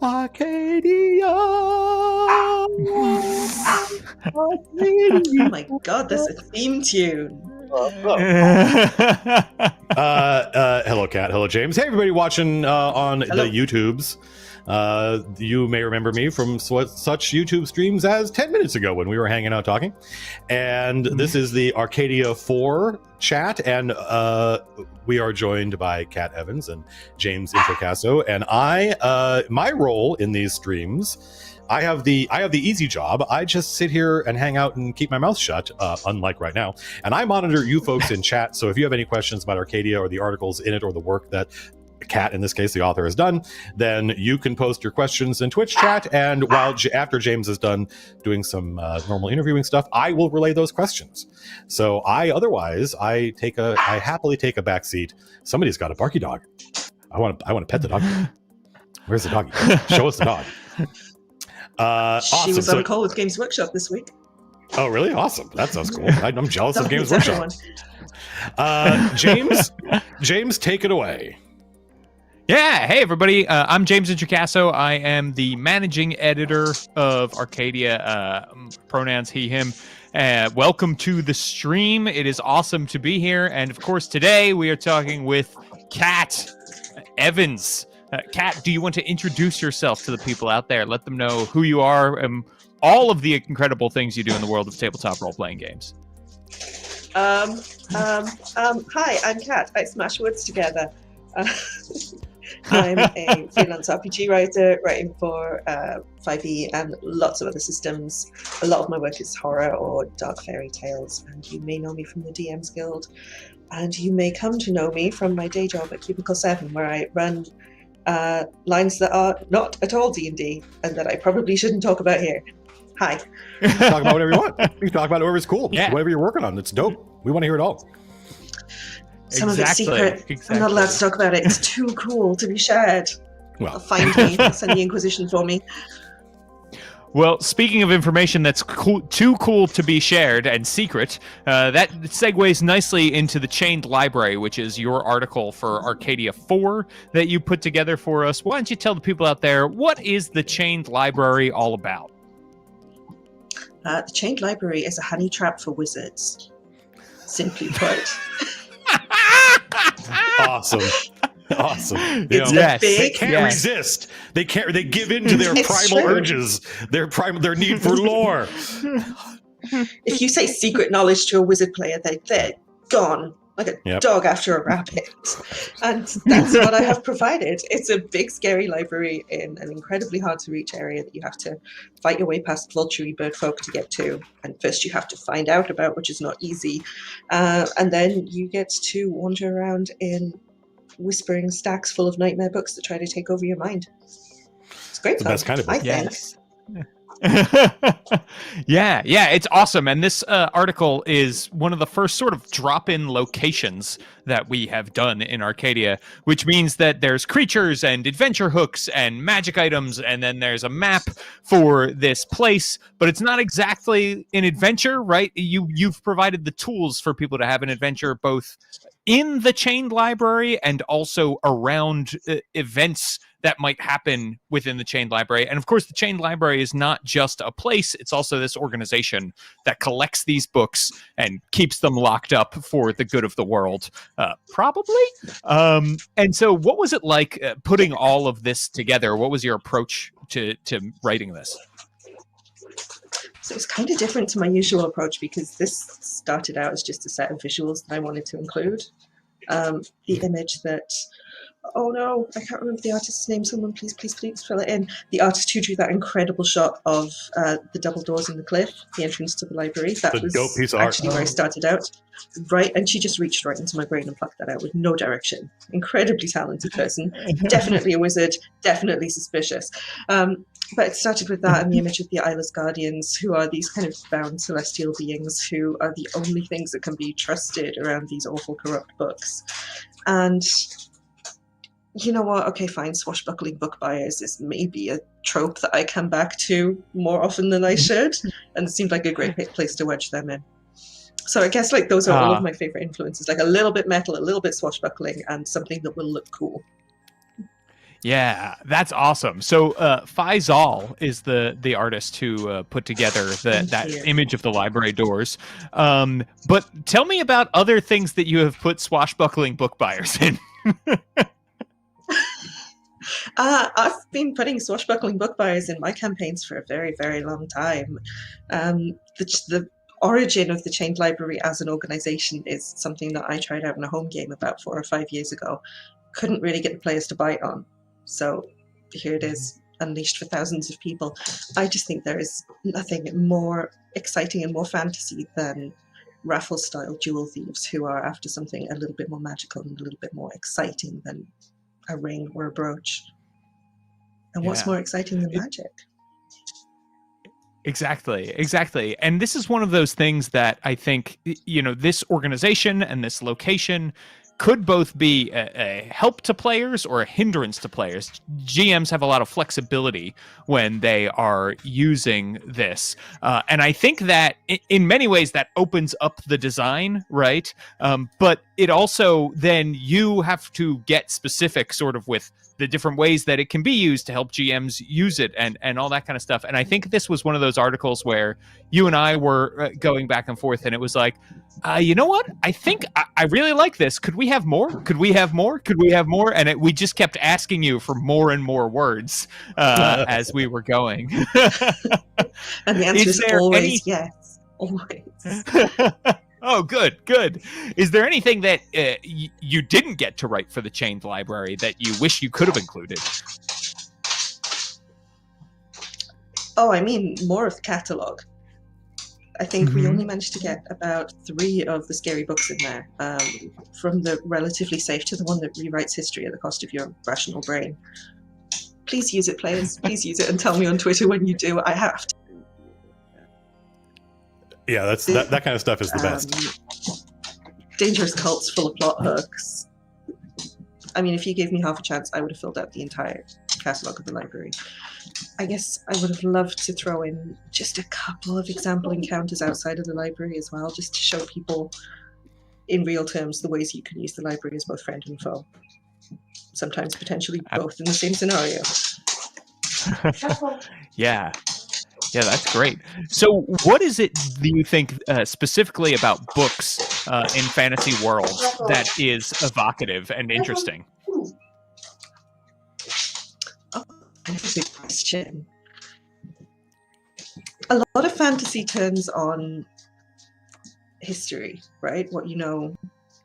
Arcadia. Oh my god, that's a theme tune. Hello, Kat. Hello, James. Hey, everybody watching on the YouTubes. You may remember me from such YouTube streams as 10 minutes ago when we were hanging out talking. And this is the Arcadia 4 chat. And we are joined by Kat Evans and James Introcaso. And my role in these streams, I have the easy job. I just sit here and hang out and keep my mouth shut, unlike right now. And I monitor you folks in chat. So if you have any questions about Arcadia or the articles in it or the work that Kat, in this case, the author, has done, then you can post your questions in Twitch chat. And after James is done doing some normal interviewing stuff, I will relay those questions. So I happily take a back seat. Somebody's got a barky dog. I want to pet the dog. Where's the doggy? Show us the dog. She was on a call with Games Workshop this week. Oh, really? Awesome. That sounds cool. I'm jealous of Games Workshop. James, take it away. Yeah, hey everybody, I'm James Introcaso. I am the managing editor of Arcadia, pronouns he, him. Welcome to the stream. It is awesome to be here. And of course, today we are talking with Kat Evans. Kat, do you want to introduce yourself to the people out there? Let them know who you are and all of the incredible things you do in the world of tabletop role-playing games. Hi, I'm Kat. I smash words together. I'm a freelance RPG writer, writing for 5e and lots of other systems. A lot of my work is horror or dark fairy tales, and you may know me from the DM's Guild, and you may come to know me from my day job at Cubicle 7, where I run lines that are not at all D&D, and that I probably shouldn't talk about here. Hi. You can talk about whatever you want. You can talk about whatever's cool. Yeah. Whatever you're working on. It's dope. We want to hear it all. Some of it's secret. I'm not allowed to talk about it. It's too cool to be shared. Well, find me. Send the Inquisition for me. Well, speaking of information that's too cool to be shared and secret, that segues nicely into the Chained Library, which is your article for Arcadia 4 that you put together for us. Why don't you tell the people out there, what is the Chained Library all about? The Chained Library is a honey trap for wizards. Simply put. Awesome. It's a big, they can't resist. They give in to their primal urges, their need for lore. If you say secret knowledge to a wizard player, they're gone like a dog after a rabbit. And that's what I have provided. It's a big, scary library in an incredibly hard to reach area that you have to fight your way past vulture bird folk to get to. And first you have to find out about, which is not easy. And then you get to wander around in whispering stacks full of nightmare books that try to take over your mind. It's great fun. The best kind of book. Yes. yeah, it's awesome. And this article is one of the first sort of drop-in locations that we have done in Arcadia, which means that there's creatures and adventure hooks and magic items, and then there's a map for this place, but it's not exactly an adventure, right? You've provided the tools for people to have an adventure both in the Chained Library and also around events that might happen within the Chained Library. And of course, the Chained Library is not just a place, it's also this organization that collects these books and keeps them locked up for the good of the world, probably. And so what was it like putting all of this together? What was your approach to writing this? So it's kind of different to my usual approach because this started out as just a set of visuals that I wanted to include. The image that, oh no, I can't remember the artist's name. Someone please fill it in. The artist who drew that incredible shot of the double doors in the cliff, the entrance to the library. That was dope piece of actually art. Where I started out. Right, and she just reached right into my brain and plucked that out with no direction. Incredibly talented person. Definitely a wizard. Definitely suspicious. But it started with that and the image of the eyeless guardians, who are these kind of bound celestial beings who are the only things that can be trusted around these awful, corrupt books. And you know what? Okay, fine. Swashbuckling book buyers is maybe a trope that I come back to more often than I should, and it seemed like a great place to wedge them in. So I guess like those are all of my favorite influences, like a little bit metal, a little bit swashbuckling, and something that will look cool. Yeah, that's awesome. So Faisal is the artist who put together that image of the library doors. But tell me about other things that you have put swashbuckling book buyers in. I've been putting swashbuckling book buyers in my campaigns for a very, very long time. The origin of the Chained Library as an organization is something that I tried out in a home game about 4 or 5 years ago. Couldn't really get the players to bite on. So here it is, unleashed for thousands of people. I just think there is nothing more exciting and more fantasy than raffle-style jewel thieves who are after something a little bit more magical and a little bit more exciting than a ring or a brooch. And what's more exciting than magic? Exactly. And this is one of those things that I think, this organization and this location could both be a help to players or a hindrance to players. GMs have a lot of flexibility when they are using this. And I think that in many ways that opens up the design, right? But it also then you have to get specific sort of with the different ways that it can be used to help GMs use it and all that kind of stuff. And I think this was one of those articles where you and I were going back and forth, and it was like, you know what? I think I really like this. Could we have more? Could we have more? Could we have more? And we just kept asking you for more and more words as we were going. And the answer is always yes. Always. Oh, good. Is there anything that you didn't get to write for the Chained Library that you wish you could have included? Oh, I mean, more of the catalogue. I think we only managed to get about 3 of the scary books in there, from the relatively safe to the one that rewrites history at the cost of your rational brain. Please use it, players. Please use it and tell me on Twitter when you do. I have to. Yeah, that kind of stuff is the best. Dangerous cults full of plot hooks. I mean, if you gave me half a chance, I would have filled out the entire catalogue of the library. I guess I would have loved to throw in just a couple of example encounters outside of the library as well, just to show people in real terms the ways you can use the library as both friend and foe. Sometimes potentially both in the same scenario. Yeah, that's great. So what is it, do you think, specifically about books in fantasy worlds that is evocative and interesting? That's a good question. A lot of fantasy turns on history, right? What you know,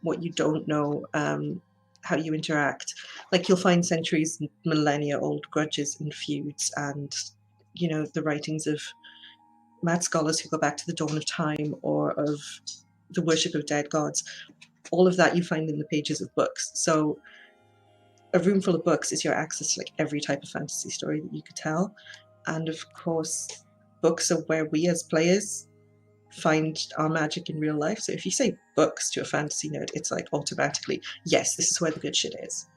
what you don't know, how you interact. Like you'll find centuries, millennia old grudges and feuds and, the writings of mad scholars who go back to the dawn of time or of the worship of dead gods. All of that you find in the pages of books. So a room full of books is your access to like every type of fantasy story that you could tell. And of course, books are where we as players find our magic in real life. So if you say books to a fantasy nerd, it's like automatically, yes, this is where the good shit is.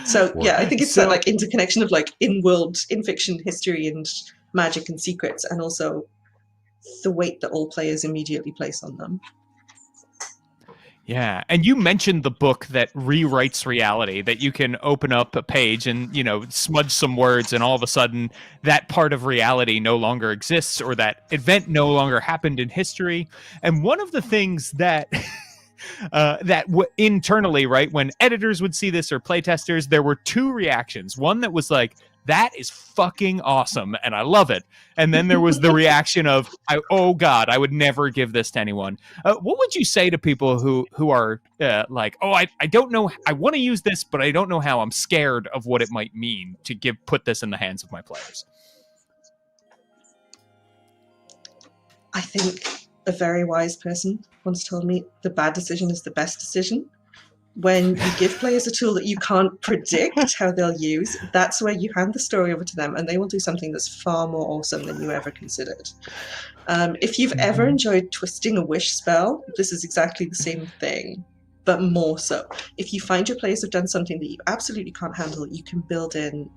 So yeah, I think it's that like interconnection of like in-world, in-fiction history and magic and secrets, and also the weight that all players immediately place on them. Yeah, and you mentioned the book that rewrites reality, that you can open up a page and, smudge some words, and all of a sudden that part of reality no longer exists, or that event no longer happened in history. And one of the things that internally, right, when editors would see this or playtesters, there were 2 reactions. One that was like, that is fucking awesome and I love it. And then there was the reaction of, oh God, I would never give this to anyone. What would you say to people who are like, oh, I don't know, I want to use this, but I don't know how. I'm scared of what it might mean to put this in the hands of my players? I think a very wise person once told me the bad decision is the best decision. When you give players a tool that you can't predict how they'll use, that's where you hand the story over to them and they will do something that's far more awesome than you ever considered. If you've ever enjoyed twisting a wish spell, this is exactly the same thing, but more so. If you find your players have done something that you absolutely can't handle, you can build in,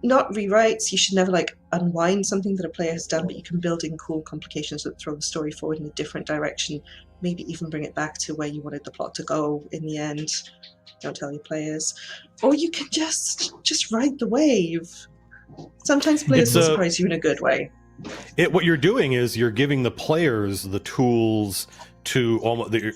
not rewrites, you should never like unwind something that a player has done, but you can build in cool complications that throw the story forward in a different direction maybe even bring it back to where you wanted the plot to go in the end. Don't tell your players. Or you can just ride the wave. Sometimes players will surprise you in a good way. What you're doing is you're giving the players the tools to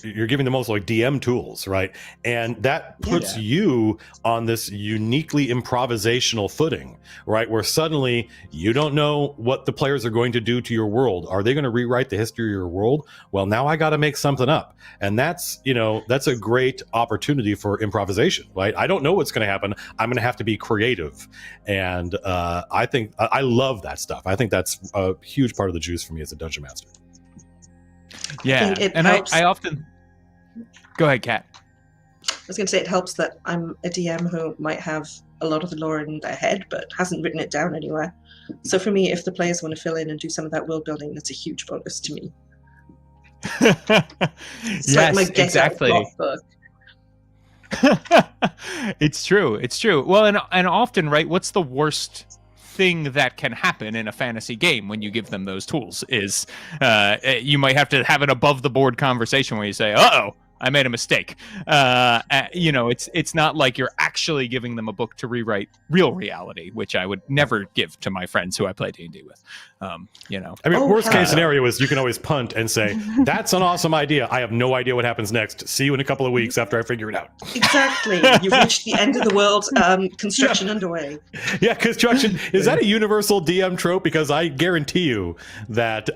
you're giving them almost like DM tools, right? And that puts you on this uniquely improvisational footing, right? Where suddenly you don't know what the players are going to do to your world. Are they going to rewrite the history of your world? Well, now I got to make something up. And that's a great opportunity for improvisation, right? I don't know what's going to happen. I'm going to have to be creative. And I think I love that stuff. I think that's a huge part of the juice for me as a dungeon master. Yeah, and I often... Go ahead, Kat. I was going to say it helps that I'm a DM who might have a lot of the lore in their head but hasn't written it down anywhere. So for me, if the players want to fill in and do some of that world building, that's a huge bonus to me. It's like my Get Out plot book. It's true. Well, and often, right, what's the worst thing that can happen in a fantasy game when you give them those tools is you might have to have an above the board conversation where you say, uh-oh, I made a mistake. It's not like you're actually giving them a book to rewrite real reality, which I would never give to my friends who I play D&D with. Worst case scenario is you can always punt and say, that's an awesome idea. I have no idea what happens next. See you in a couple of weeks after I figure it out. Exactly. You've reached the end of the world. Construction underway. Yeah, construction. Is that a universal DM trope? Because I guarantee you that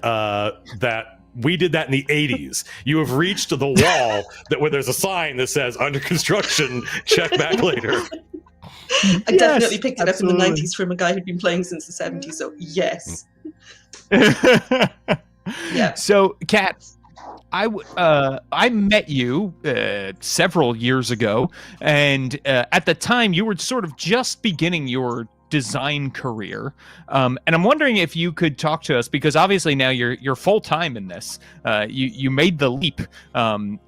we did that in the 80s. You have reached the wall where there's a sign that says under construction, check back later. I definitely picked it up in the 90s from a guy who'd been playing since the 70s, so yes. Yeah. So, Kat, I met you several years ago, and at the time you were sort of just beginning your design career, and I'm wondering if you could talk to us, because obviously now you're full time in this. You made the leap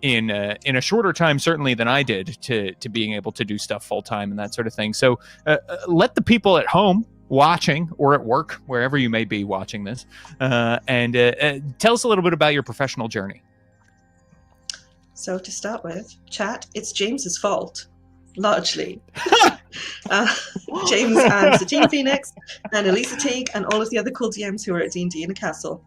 in a shorter time certainly than I did to being able to do stuff full time and that sort of thing. So let the people at home watching or at work, wherever you may be watching this, and tell us a little bit about your professional journey. So to start with, chat, it's James's fault, largely. James and Satine Phoenix and Elisa Teague and all of the other cool DMs who were at D&D in a castle,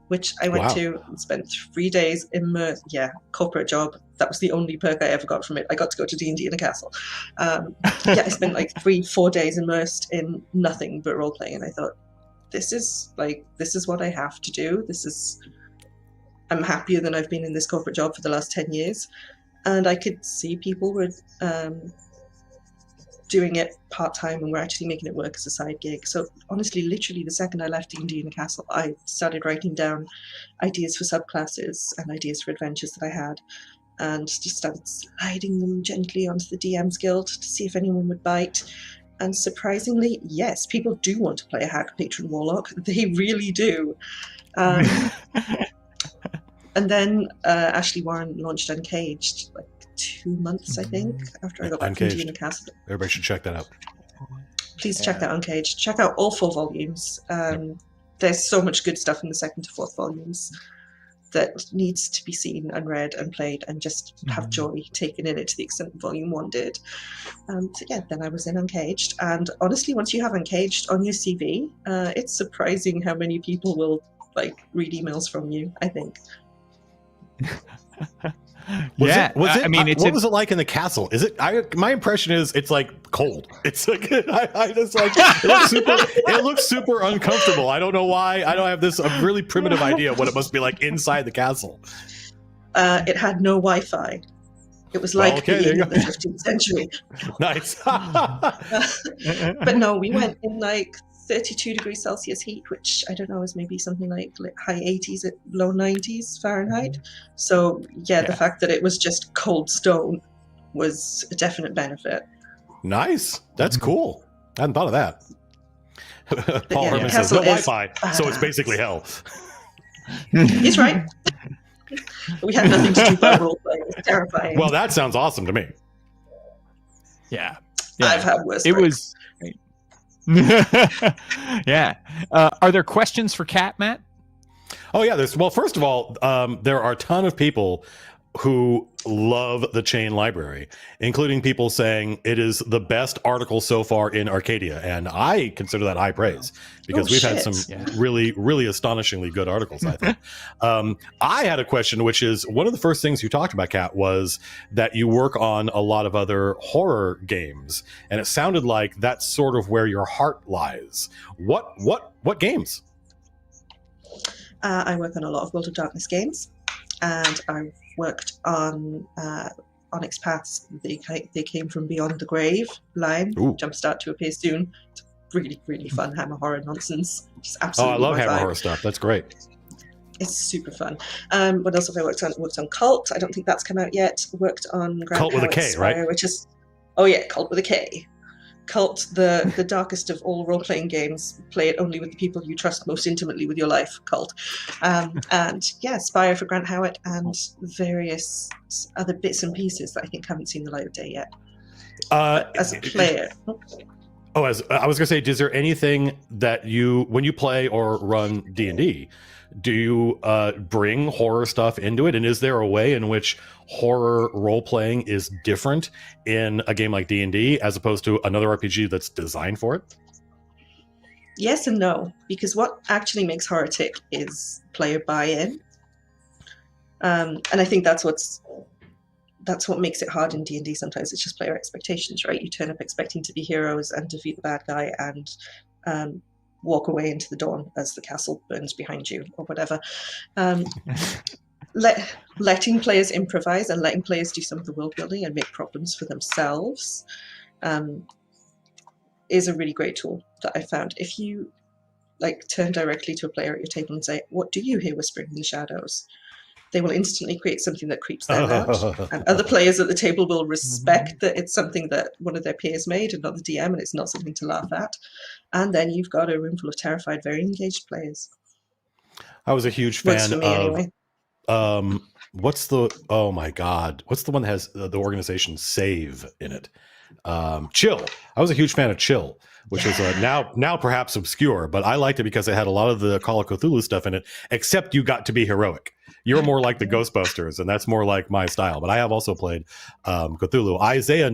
which I went to and spent 3 days immersed. Yeah, corporate job. That was the only perk I ever got from it. I got to go to D&D in a castle. I spent like 3-4 days immersed in nothing but role playing, and I thought, this is what I have to do. I'm happier than I've been in this corporate job for the last 10 years. And I could see people were doing it part-time and we're actually making it work as a side gig. So honestly, literally the second I left D&D in a castle, I started writing down ideas for subclasses and ideas for adventures that I had, and just started sliding them gently onto the DM's Guild to see if anyone would bite. And surprisingly, yes, people do want to play a Hag Patron Warlock. They really do. And then Ashley Warren launched Uncaged, like 2 months, I think, after I got back from D&D in the castle. Everybody should check that out. Please check out Uncaged. Check out all 4 volumes. There's so much good stuff in the 2nd to 4th volumes that needs to be seen and read and played and just have joy taken in it to the extent that Volume 1 did. Then I was in Uncaged. And honestly, once you have Uncaged on your CV, it's surprising how many people will read emails from you, I think. What was it like in the castle? My impression is it's like cold. It's like it looks super uncomfortable. I don't know why. I don't have a really primitive idea of what it must be like inside the castle. It had no Wi-Fi. It was like being in the 15th century. Nice. But no, we went in 32 degrees Celsius heat, which I don't know is maybe something like high 80s at low 90s Fahrenheit. So the fact that it was just cold stone was a definite benefit. Nice. That's cool. I hadn't thought of that. Paul Herman says no Wi-Fi, so it's basically hell. He's right. We had nothing to do but role play. It was terrifying. Well, that sounds awesome to me. Yeah. I've had worse. It was. Yeah. Are there questions for Kat, Matt? Oh yeah, well, first of all, there are a ton of people who love the chain library, including people saying it is the best article so far in Arcadia, and I consider that high praise because we've had some really, really astonishingly good articles, I think. I had a question, which is one of the first things you talked about, Kat, was that you work on a lot of other horror games, and it sounded like that's sort of where your heart lies. What games? I work on a lot of World of Darkness games, and I've worked on Onyx Paths. They came from Beyond the Grave line. Jumpstart to appear soon. It's really, really fun Hammer horror nonsense. Just absolutely. Oh, I love Hammer horror stuff. That's great. It's super fun. What else have I worked on? Worked on Cult. I don't think that's come out yet. Worked on Cult with a K, Spire, right? Which is Cult with a K. Cult, the darkest of all role-playing games. Play it only with the people you trust most intimately with your life. Cult, and Spire for Grant Howitt, and various other bits and pieces that I think haven't seen the light of day yet. As a player. As I was going to say, is there anything that when you play or run D&D, do you bring horror stuff into it? And is there a way in which horror role-playing is different in a game like D&D as opposed to another RPG that's designed for it? Yes and no, because what actually makes horror tick is player buy-in. And I think that's what makes it hard in D&D sometimes. It's just player expectations, right? You turn up expecting to be heroes and defeat the bad guy and walk away into the dawn as the castle burns behind you or whatever. Letting players improvise and letting players do some of the world building and make problems for themselves is a really great tool that I found. If you turn directly to a player at your table and say, "What do you hear whispering in the shadows?" They will instantly create something that creeps them out. And other players at the table will respect that it's something that one of their peers made and not the DM, and it's not something to laugh at. And then you've got a room full of terrified, very engaged players. I was a huge fan of... Anyway. What's the one that has the organization Save in it? Chill. I was a huge fan of Chill, which is now perhaps obscure, but I liked it because it had a lot of the Call of Cthulhu stuff in it, except you got to be heroic. You're more like the Ghostbusters, and that's more like my style. But I have also played Cthulhu. Isaiah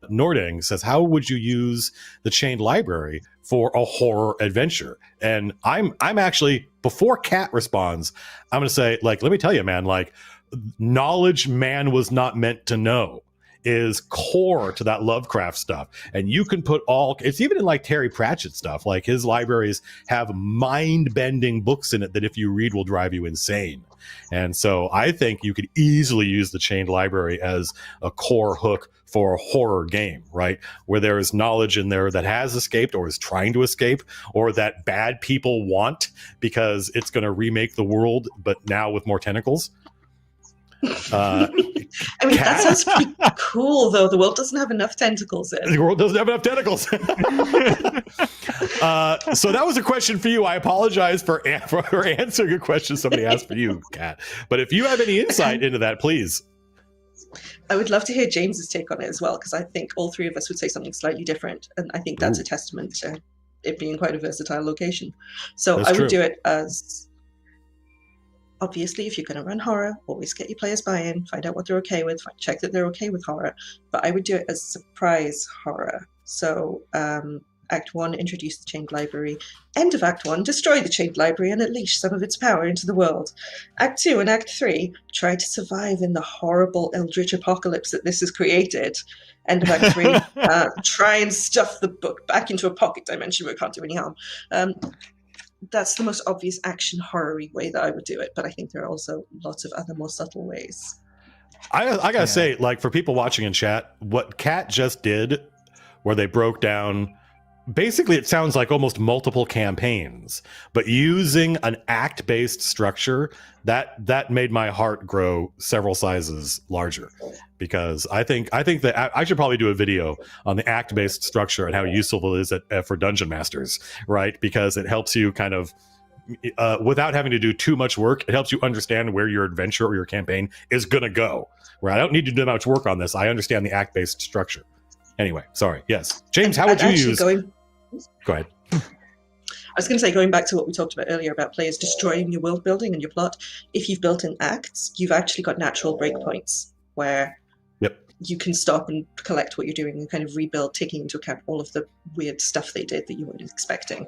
Nording says, how would you use the chained library for a horror adventure? And I'm actually, before Kat responds, I'm going to say, let me tell you, man, knowledge man was not meant to know is core to that Lovecraft stuff. And you can put it's even in Terry Pratchett stuff. His libraries have mind-bending books in it that if you read will drive you insane. And so I think you could easily use the chained library as a core hook for a horror game, right? Where there is knowledge in there that has escaped or is trying to escape, or that bad people want because it's going to remake the world, but now with more tentacles. That sounds pretty cool, though. The world doesn't have enough tentacles in. The world doesn't have enough tentacles. So that was a question for you. I apologize for answering a question somebody asked for you, Kat. But if you have any insight into that, please. I would love to hear James's take on it as well, because I think all three of us would say something slightly different. And I think that's a testament to it being quite a versatile location. So that's true. Do it as... Obviously, if you're going to run horror, always get your players buy-in, find out what they're okay with, check that they're okay with horror. But I would do it as surprise horror. So Act 1, introduce the chained library. End of Act 1, destroy the chained library and unleash some of its power into the world. Act 2 and Act 3, try to survive in the horrible eldritch apocalypse that this has created. End of Act 3, try and stuff the book back into a pocket dimension where it can't do any harm. That's the most obvious action horror-y way that I would do it, but I think there are also lots of other more subtle ways. I gotta say, for people watching in chat, what Kat just did, where they broke down, basically it sounds like almost multiple campaigns, but using an act-based structure, that made my heart grow several sizes larger. Because I think that I should probably do a video on the act-based structure and how useful it is for dungeon masters, right? Because it helps you kind of, without having to do too much work, it helps you understand where your adventure or your campaign is going to go, right? I don't need to do much work on this. I understand the act-based structure. Anyway, sorry. Yes. James, how would you use... Go ahead. I was going to say, going back to what we talked about earlier about players destroying your world building and your plot, if you've built in acts, you've actually got natural breakpoints where you can stop and collect what you're doing and kind of rebuild, taking into account all of the weird stuff they did that you weren't expecting.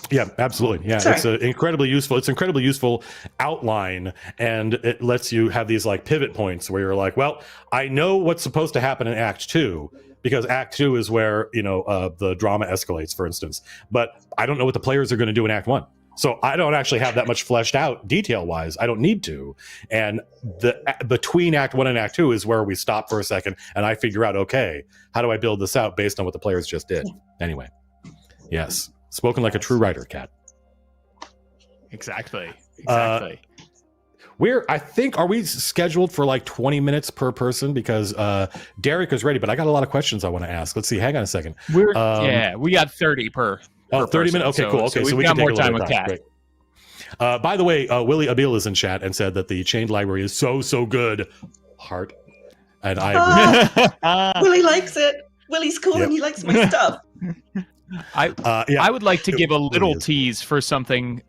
Yeah, absolutely. Yeah, Sorry. it's incredibly useful outline, and it lets you have these like pivot points where you're like, well, I know what's supposed to happen in Act 2 because Act 2 is where, the drama escalates, for instance, but I don't know what the players are going to do in Act 1. So I don't actually have that much fleshed out detail-wise. I don't need to. And between Act 1 and Act 2 is where we stop for a second, and I figure out, okay, how do I build this out based on what the players just did? Anyway, yes. Spoken like a true writer, Kat. Exactly. Are we scheduled for like 20 minutes per person? Because Derek is ready, but I got a lot of questions I want to ask. Let's see. Hang on a second. We got 30 per 30 person. minutes. Okay, cool. Okay, so we got more time with Kat. Great. By the way, Willy Abeel is in chat and said that the chained library is so good. Heart. And I agree. Willy likes it. Willy's cool and he likes my stuff. I would like to give a little tease for something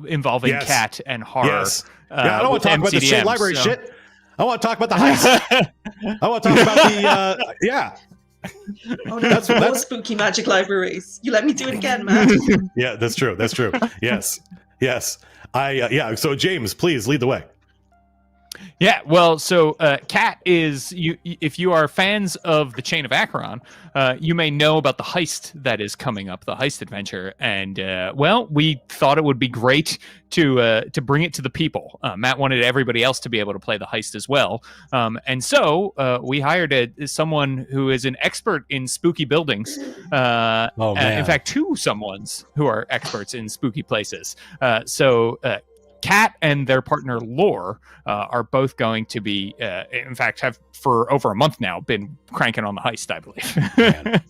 involving Kat and horror. Yes. I don't want to talk about the chained library shit. I want to talk about the heist. I want to talk about the Oh no, that's more spooky magic libraries. You let me do it again, man. Yeah, that's true. Yes. So James, please lead the way. Yeah, well, so Kat is if you are fans of the Chain of Acheron, you may know about the heist that is coming up, the heist adventure, and we thought it would be great to bring it to the people. Matt wanted everybody else to be able to play the heist as well, and so we hired someone who is an expert in spooky buildings. In fact, two someones who are experts in spooky places. Kat and their partner Lore are both going to be, in fact, have for over a month now been cranking on the heist, I believe.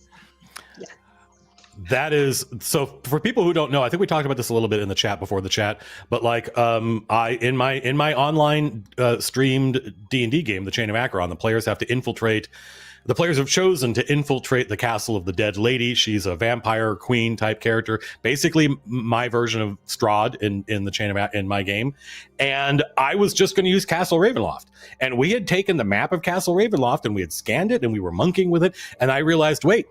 That is so. For people who don't know, I think we talked about this a little bit in the chat before the chat. But like, I in my online streamed D&D game, the Chain of Acheron, the players have to infiltrate. The players have chosen to infiltrate the castle of the dead lady. She's a vampire queen type character, basically my version of Strahd in the Chain of in my game. And I was just going to use Castle Ravenloft, and we had taken the map of Castle Ravenloft and we had scanned it and we were monkeying with it. And I realized, wait,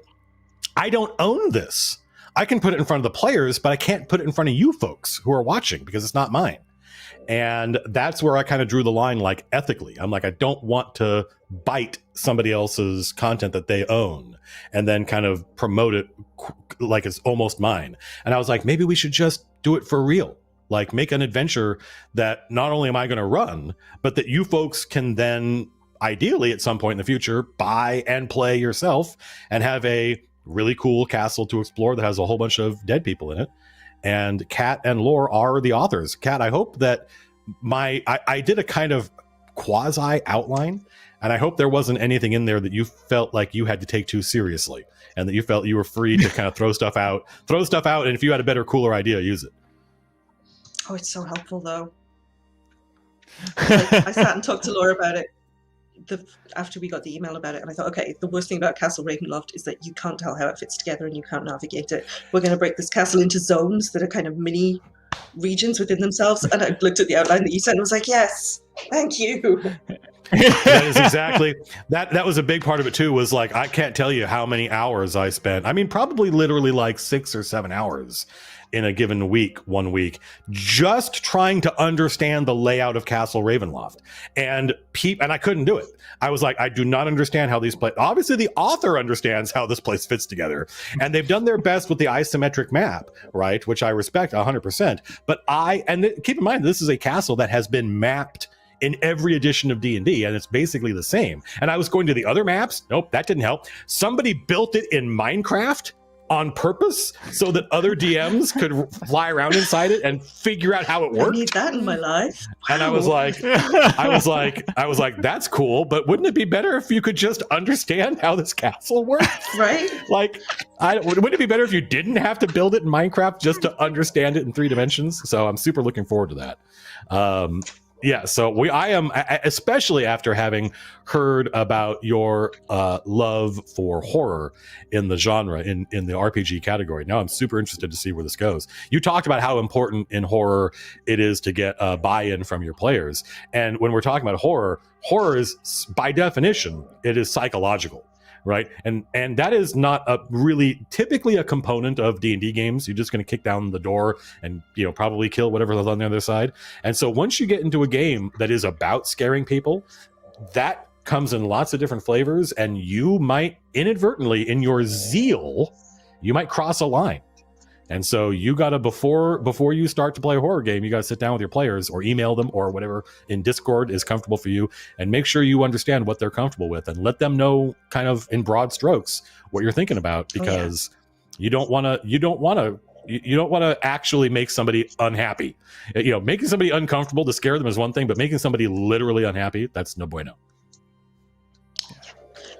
I don't own this. I can put it in front of the players, but I can't put it in front of you folks who are watching because it's not mine. And that's where I kind of drew the line, like ethically. I'm like, I don't want to bite somebody else's content that they own and then kind of promote it like it's almost mine. And I was like, maybe we should just do it for real. Like make an adventure that not only am I going to run, but that you folks can then ideally at some point in the future buy and play yourself and have a really cool castle to explore that has a whole bunch of dead people in it. And Kat and Lore are the authors. Kat, I hope that I did a kind of quasi outline, and I hope there wasn't anything in there that you felt like you had to take too seriously, and that you felt you were free to kind of throw stuff out, and if you had a better, cooler idea, use it. Oh, it's so helpful though. I sat and talked to Laura about it after we got the email about it, and I thought, okay, the worst thing about Castle Ravenloft is that you can't tell how it fits together and you can't navigate it. We're going to break this castle into zones that are kind of mini regions within themselves. And I looked at the outline that you sent and was like, yes, thank you. That is exactly that was a big part of it too, was like, I can't tell you how many hours I spent. I mean, probably literally like 6 or 7 hours in a given week, 1 week, just trying to understand the layout of Castle Ravenloft. And I couldn't do it. I was like, I do not understand how these play. Obviously, the author understands how this place fits together. And they've done their best with the isometric map, right? Which I respect 100%. But keep in mind, this is a castle that has been mapped in every edition of D&D, and it's basically the same. And I was going to the other maps. Nope, that didn't help. Somebody built it in Minecraft on purpose so that other DMs could fly around inside it and figure out how it worked. I need that in my life. Wow. And I was like, that's cool, but wouldn't it be better if you could just understand how this castle works? Right? Like, wouldn't it be better if you didn't have to build it in Minecraft just to understand it in 3 dimensions? So I'm super looking forward to that. Yeah, so I am, especially after having heard about your love for horror in the genre, in the RPG category. Now I'm super interested to see where this goes. You talked about how important in horror it is to get buy-in from your players. And when we're talking about horror is, by definition, it is psychological. Right, and that is not a really typically a component of D&D games. You're just going to kick down the door and probably kill whatever's on the other side. And so once you get into a game that is about scaring people, that comes in lots of different flavors, and you might inadvertently, in your zeal, you might cross a line. And so you got to, before you start to play a horror game, you got to sit down with your players or email them or whatever in Discord is comfortable for you, and make sure you understand what they're comfortable with and let them know kind of in broad strokes what you're thinking about, because you don't want to actually make somebody unhappy. Making somebody uncomfortable to scare them is one thing, but making somebody literally unhappy, that's no bueno.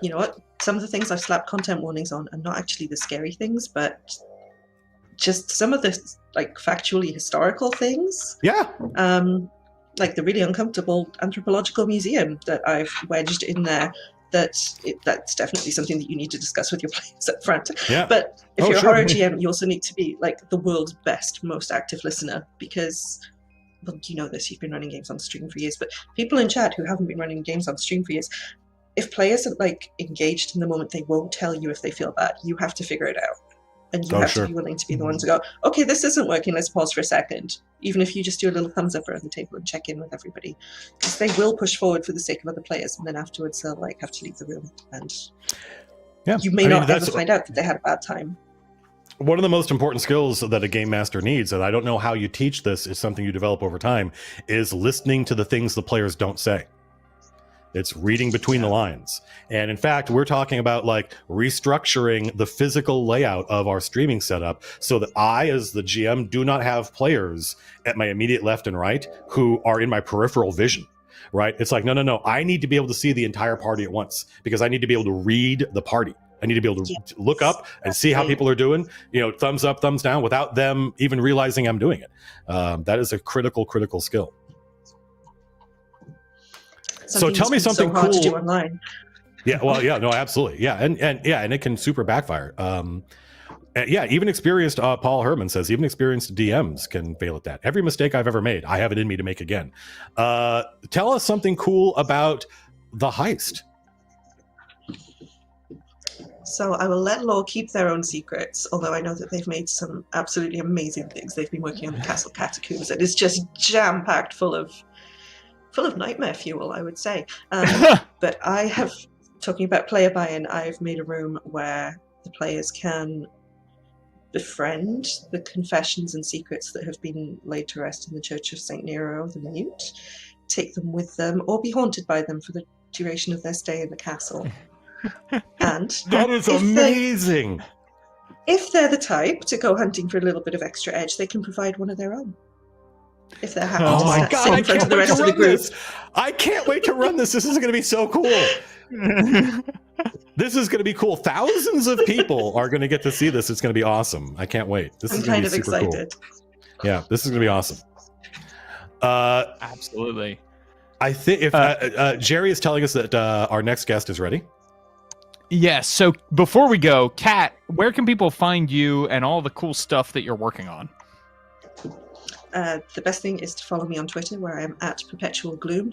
You know what? Some of the things I've slapped content warnings on are not actually the scary things, but just some of the factually historical things. Yeah. Like the really uncomfortable anthropological museum that I've wedged in there. That's definitely something that you need to discuss with your players up front. Yeah. But if you're a horror GM, you also need to be like the world's best, most active listener, because, well, you know this, you've been running games on stream for years, but people in chat who haven't been running games on stream for years, if players are engaged in the moment, they won't tell you if they feel bad. You have to figure it out. And you have to be willing to be the one to go, okay, this isn't working, let's pause for a second. Even if you just do a little thumbs up around the table and check in with everybody. Because they will push forward for the sake of other players, and then afterwards they'll have to leave the room. And you may not ever find out that they had a bad time. One of the most important skills that a game master needs, and I don't know how you teach this, is something you develop over time, is listening to the things the players don't say. It's reading between the lines. And in fact, we're talking about restructuring the physical layout of our streaming setup so that I, as the GM, do not have players at my immediate left and right who are in my peripheral vision, right? It's no. I need to be able to see the entire party at once, because I need to be able to read the party. I need to be able to look up and see how people are doing, thumbs up, thumbs down, without them even realizing I'm doing it. That is a critical skill. So tell me something so hard cool. To do online. Yeah, well, yeah, no, absolutely, yeah, and it can super backfire. Even experienced Paul Herman says even experienced DMs can fail at that. Every mistake I've ever made, I have it in me to make again. Tell us something cool about the heist. So I will let Law keep their own secrets, although I know that they've made some absolutely amazing things. They've been working on the castle catacombs, and it's just jam-packed full of nightmare fuel, I would say. But I have, talking about player buy-in, I've made a room where the players can befriend the confessions and secrets that have been laid to rest in the Church of St. Nero the Mute, take them with them, or be haunted by them for the duration of their stay in the castle. And that is amazing! If they're the type to go hunting for a little bit of extra edge, they can provide one of their own. If they're happy oh my to god, sit in front of the rest of the group. This. I can't wait to run this. This is going to be so cool. This is going to be cool. Thousands of people are going to get to see this. It's going to be awesome. I can't wait. This is going to be super excited. Cool. Yeah, this is going to be awesome. Absolutely. I think if Jerry is telling us that our next guest is ready. Yes. So before we go, Kat, where can people find you and all the cool stuff that you're working on? The best thing is to follow me on Twitter, where I am at Perpetual Gloom.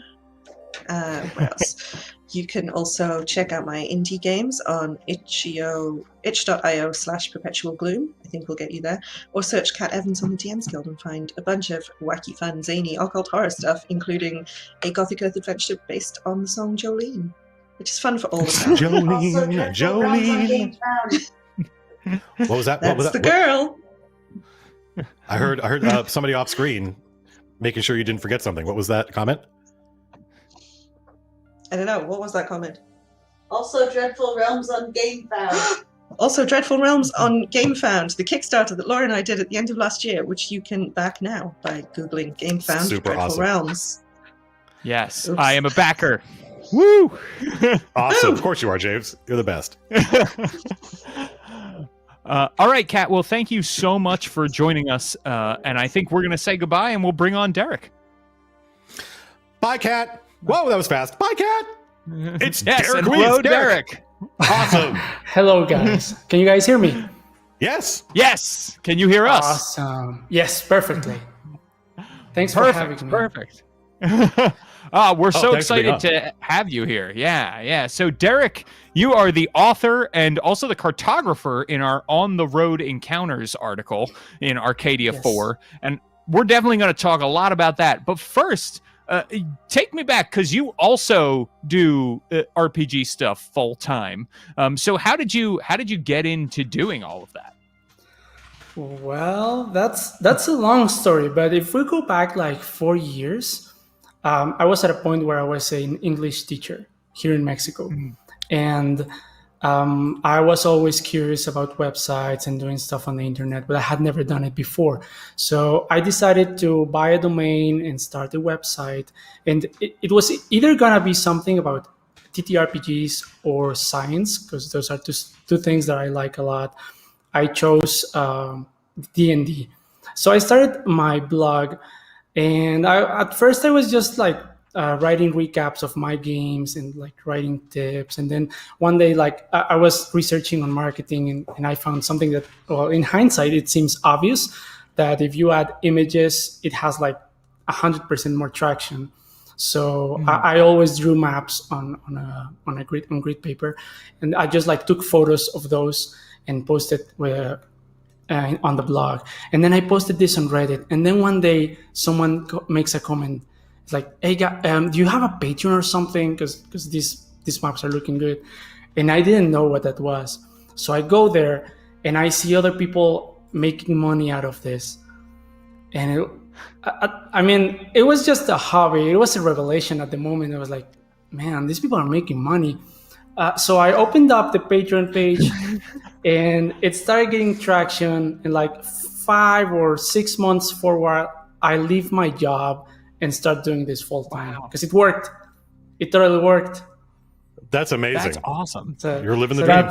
What else? You can also check out my indie games on itch.io/Perpetual Gloom. I think we'll get you there. Or search Kat Evans on the DMs Guild and find a bunch of wacky, fun, zany, occult horror stuff, inclling a Gothic Earth adventure based on the song Jolene, which is fun for all of them. Jolene. What was that? That's the girl. I heard somebody off screen making sure you didn't forget something. What was that comment? I don't know. What was that comment? Also Dreadful Realms on GameFound. Also Dreadful Realms on GameFound, the Kickstarter that Laura and I did at the end of last year, which you can back now by Googling GameFound Super Dreadful awesome. Realms. Yes, Oops. I am a backer. Woo! Awesome. Of course you are, James. You're the best. All right, Kat. Well, thank you so much for joining us. And I think we're going to say goodbye, and we'll bring on Derek. Bye, Cat. Whoa, that was fast. Bye, Cat. It's Yes, Derek and Ruiz. hello, Derek. Awesome. Hello, guys. Can you guys hear me? Yes. Yes. Can you hear us? Awesome. Yes, perfectly. Thanks for having me. Perfect. We're so thanks for being excited to have you here. Yeah. So, Derek, you are the author and also the cartographer in our On the Road Encounters article in Arcadia Yes. 4. And we're definitely going to talk a lot about that. But first, take me back, because you also do RPG stuff full time. So how did you get into doing all of that? Well, that's a long story, but if we go back like 4 years, I was at a point where I was an English teacher here in Mexico, and I was always curious about websites and doing stuff on the internet, but I had never done it before. So I decided to buy a domain and start a website, and it was either gonna be something about TTRPGs or science, because those are two things that I like a lot. I chose D&D. So I started my blog, and at first I was just like writing recaps of my games and like writing tips. And then one day, like I was researching on marketing, and I found something that, well, in hindsight, it seems obvious that if you add images, it has like 100% more traction. So I always drew maps on grid paper, and I just like took photos of those and posted on the blog. And then I posted this on Reddit. And then one day someone makes a comment. It's like, hey, do you have a Patreon or something? Because these maps are looking good. And I didn't know what that was. So I go there and I see other people making money out of this. And I mean, it was just a hobby. It was a revelation at the moment. I was like, man, these people are making money. So I opened up the Patreon page and it started getting traction. And like 5 or 6 months forward, I leave my job and start doing this full time because it worked. It totally worked. That's amazing. That's awesome. So, You're living the dream.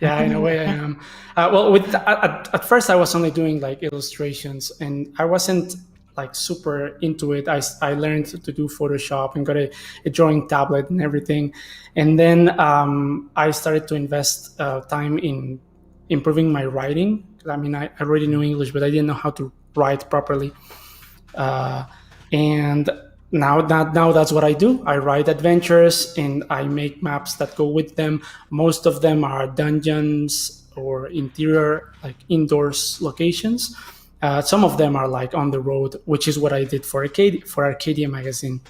Yeah, in a way I am. Well, at first I was only doing like illustrations, and I wasn't like super into it. I learned to do Photoshop and got a drawing tablet and everything. And then I started to invest time in improving my writing. I mean, I already knew English, but I didn't know how to write properly. And now that's what I do. I write adventures and I make maps that go with them. Most of them are dungeons or interior, like indoors locations. Some of them are like on the road, which is what I did for Arcadia magazine.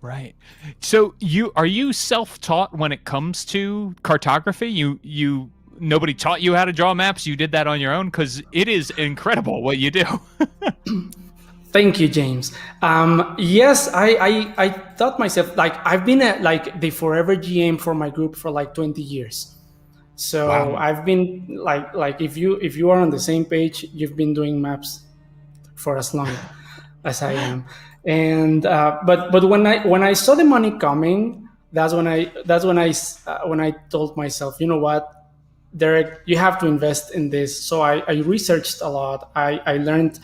Right. So are you self-taught when it comes to cartography? You nobody taught you how to draw maps. You did that on your own, because it is incredible what you do. Thank you, James. Yes, I thought myself, like I've been at like the forever GM for my group for like 20 years. So wow. I've been like if you are on the same page, you've been doing maps for as long as I am. And but when I saw the money coming, that's when I told myself, you know what, Derek, you have to invest in this. So I researched a lot. I learned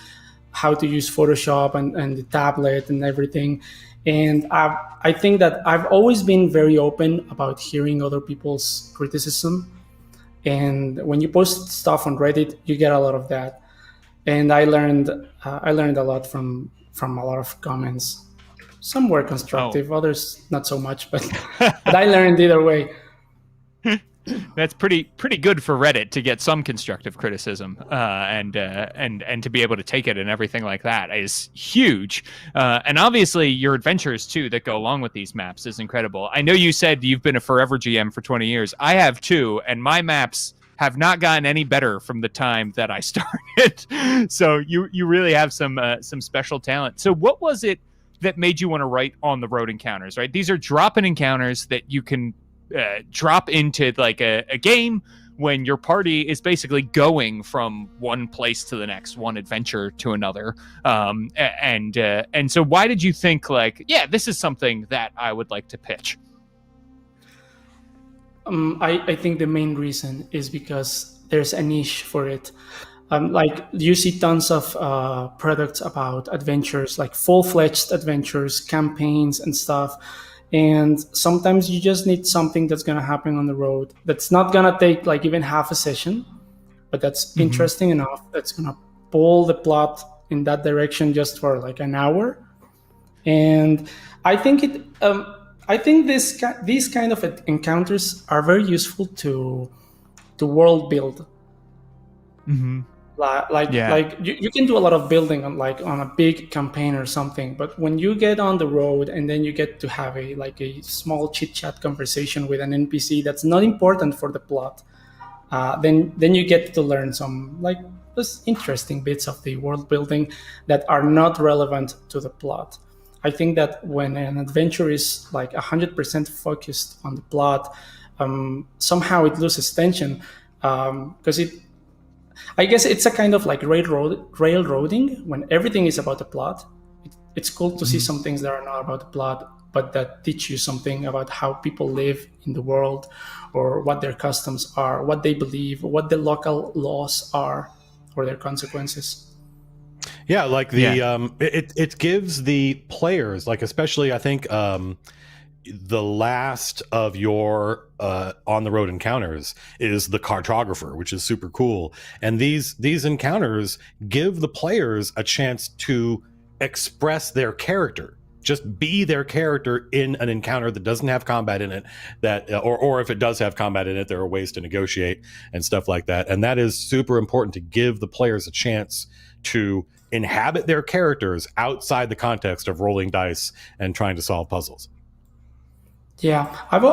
how to use Photoshop and the tablet and everything. And I think that I've always been very open about hearing other people's criticism. And when you post stuff on Reddit, you get a lot of that. And I learned a lot from a lot of comments. Some were constructive, others not so much, but I learned either way. That's pretty good for Reddit to get some constructive criticism, and to be able to take it and everything like that is huge. And obviously your adventures too that go along with these maps is incredible. I know you said you've been a forever GM for 20 years. I have too, and my maps have not gotten any better from the time that I started. So you really have some special talent. So what was it that made you want to write On the Road Encounters, right? These are drop-in encounters that you can drop into like a game when your party is basically going from one place to the next, one adventure to another. And so why did you think like, yeah, this is something that I would like to pitch? I think the main reason is because there's a niche for it. Like you see tons of products about adventures, like full-fledged adventures, campaigns, and stuff. And sometimes you just need something that's going to happen on the road that's not going to take like even half a session, but that's interesting enough that's going to pull the plot in that direction just for like an hour. And I think these kind of encounters are very useful to world build. Like you can do a lot of building on a big campaign or something, but when you get on the road and then you get to have a small chit chat conversation with an NPC that's not important for the plot, then you get to learn some just interesting bits of the world building that are not relevant to the plot. I think that when an adventure is 100% focused on the plot, somehow it loses tension, because I guess it's a kind of like railroading. When everything is about the plot, it's cool to see some things that are not about the plot, but that teach you something about how people live in the world, or what their customs are, what they believe, what the local laws are, or their consequences. Yeah, it gives the players, especially I think the last of your on the road encounters is the cartographer, which is super cool. And these encounters give the players a chance to express their character, just be their character in an encounter that doesn't have combat in it, or if it does have combat in it, there are ways to negotiate and stuff like that. And that is super important, to give the players a chance to inhabit their characters outside the context of rolling dice and trying to solve puzzles. Yeah, I've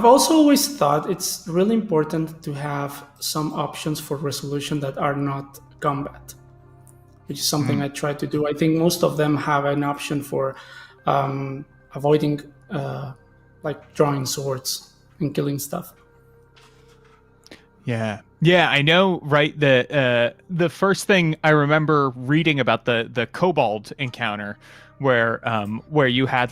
also always thought it's really important to have some options for resolution that are not combat, which is something I try to do. I think most of them have an option for avoiding drawing swords and killing stuff. Yeah, I know, right? The first thing I remember reading about the kobold encounter, where you had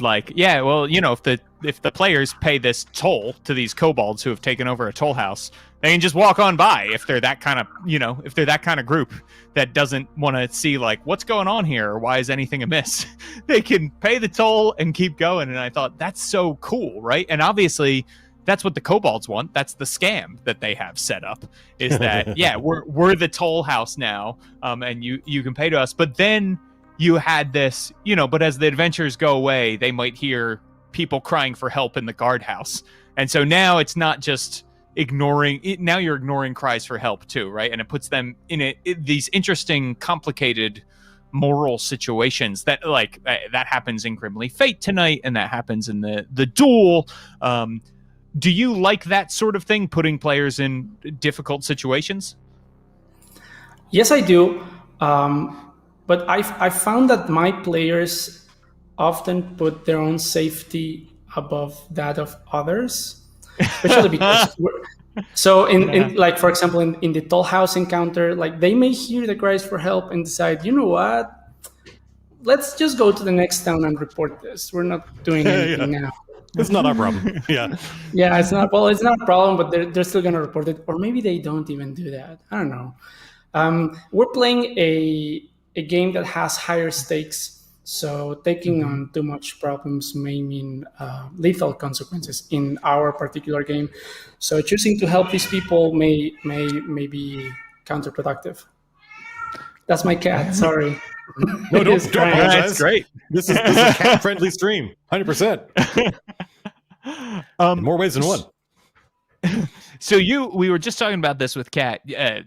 if the players pay this toll to these kobolds who have taken over a toll house, they can just walk on by if they're that kind of group that doesn't want to see what's going on here or why is anything amiss. They can pay the toll and keep going. And I thought that's so cool, right? And obviously that's what the kobolds want. That's the scam that they have set up, is that we're the toll house now, and you can pay to us. But then you had this, but as the adventures go away, they might hear people crying for help in the guardhouse. And so now it's not just ignoring it, now you're ignoring cries for help too, right? And it puts them in these interesting, complicated moral situations that that happens in Grimly Fate tonight, and that happens in the duel. Do you like that sort of thing, putting players in difficult situations? Yes, I do. But I found that my players often put their own safety above that of others, especially because for example, in the toll house encounter, they may hear the cries for help and decide, you know what, let's just go to the next town and report this. We're not doing anything now. It's not our problem. Yeah, it's not a problem, but they're still gonna report it, or maybe they don't even do that. I don't know. We're playing a game that has higher stakes, so taking on too much problems may mean lethal consequences in our particular game. So choosing to help these people may be counterproductive. That's my cat. Sorry. No, don't apologize. That's great. This is a cat-friendly stream, 100%. In more ways than one. So we were just talking about this with Kat.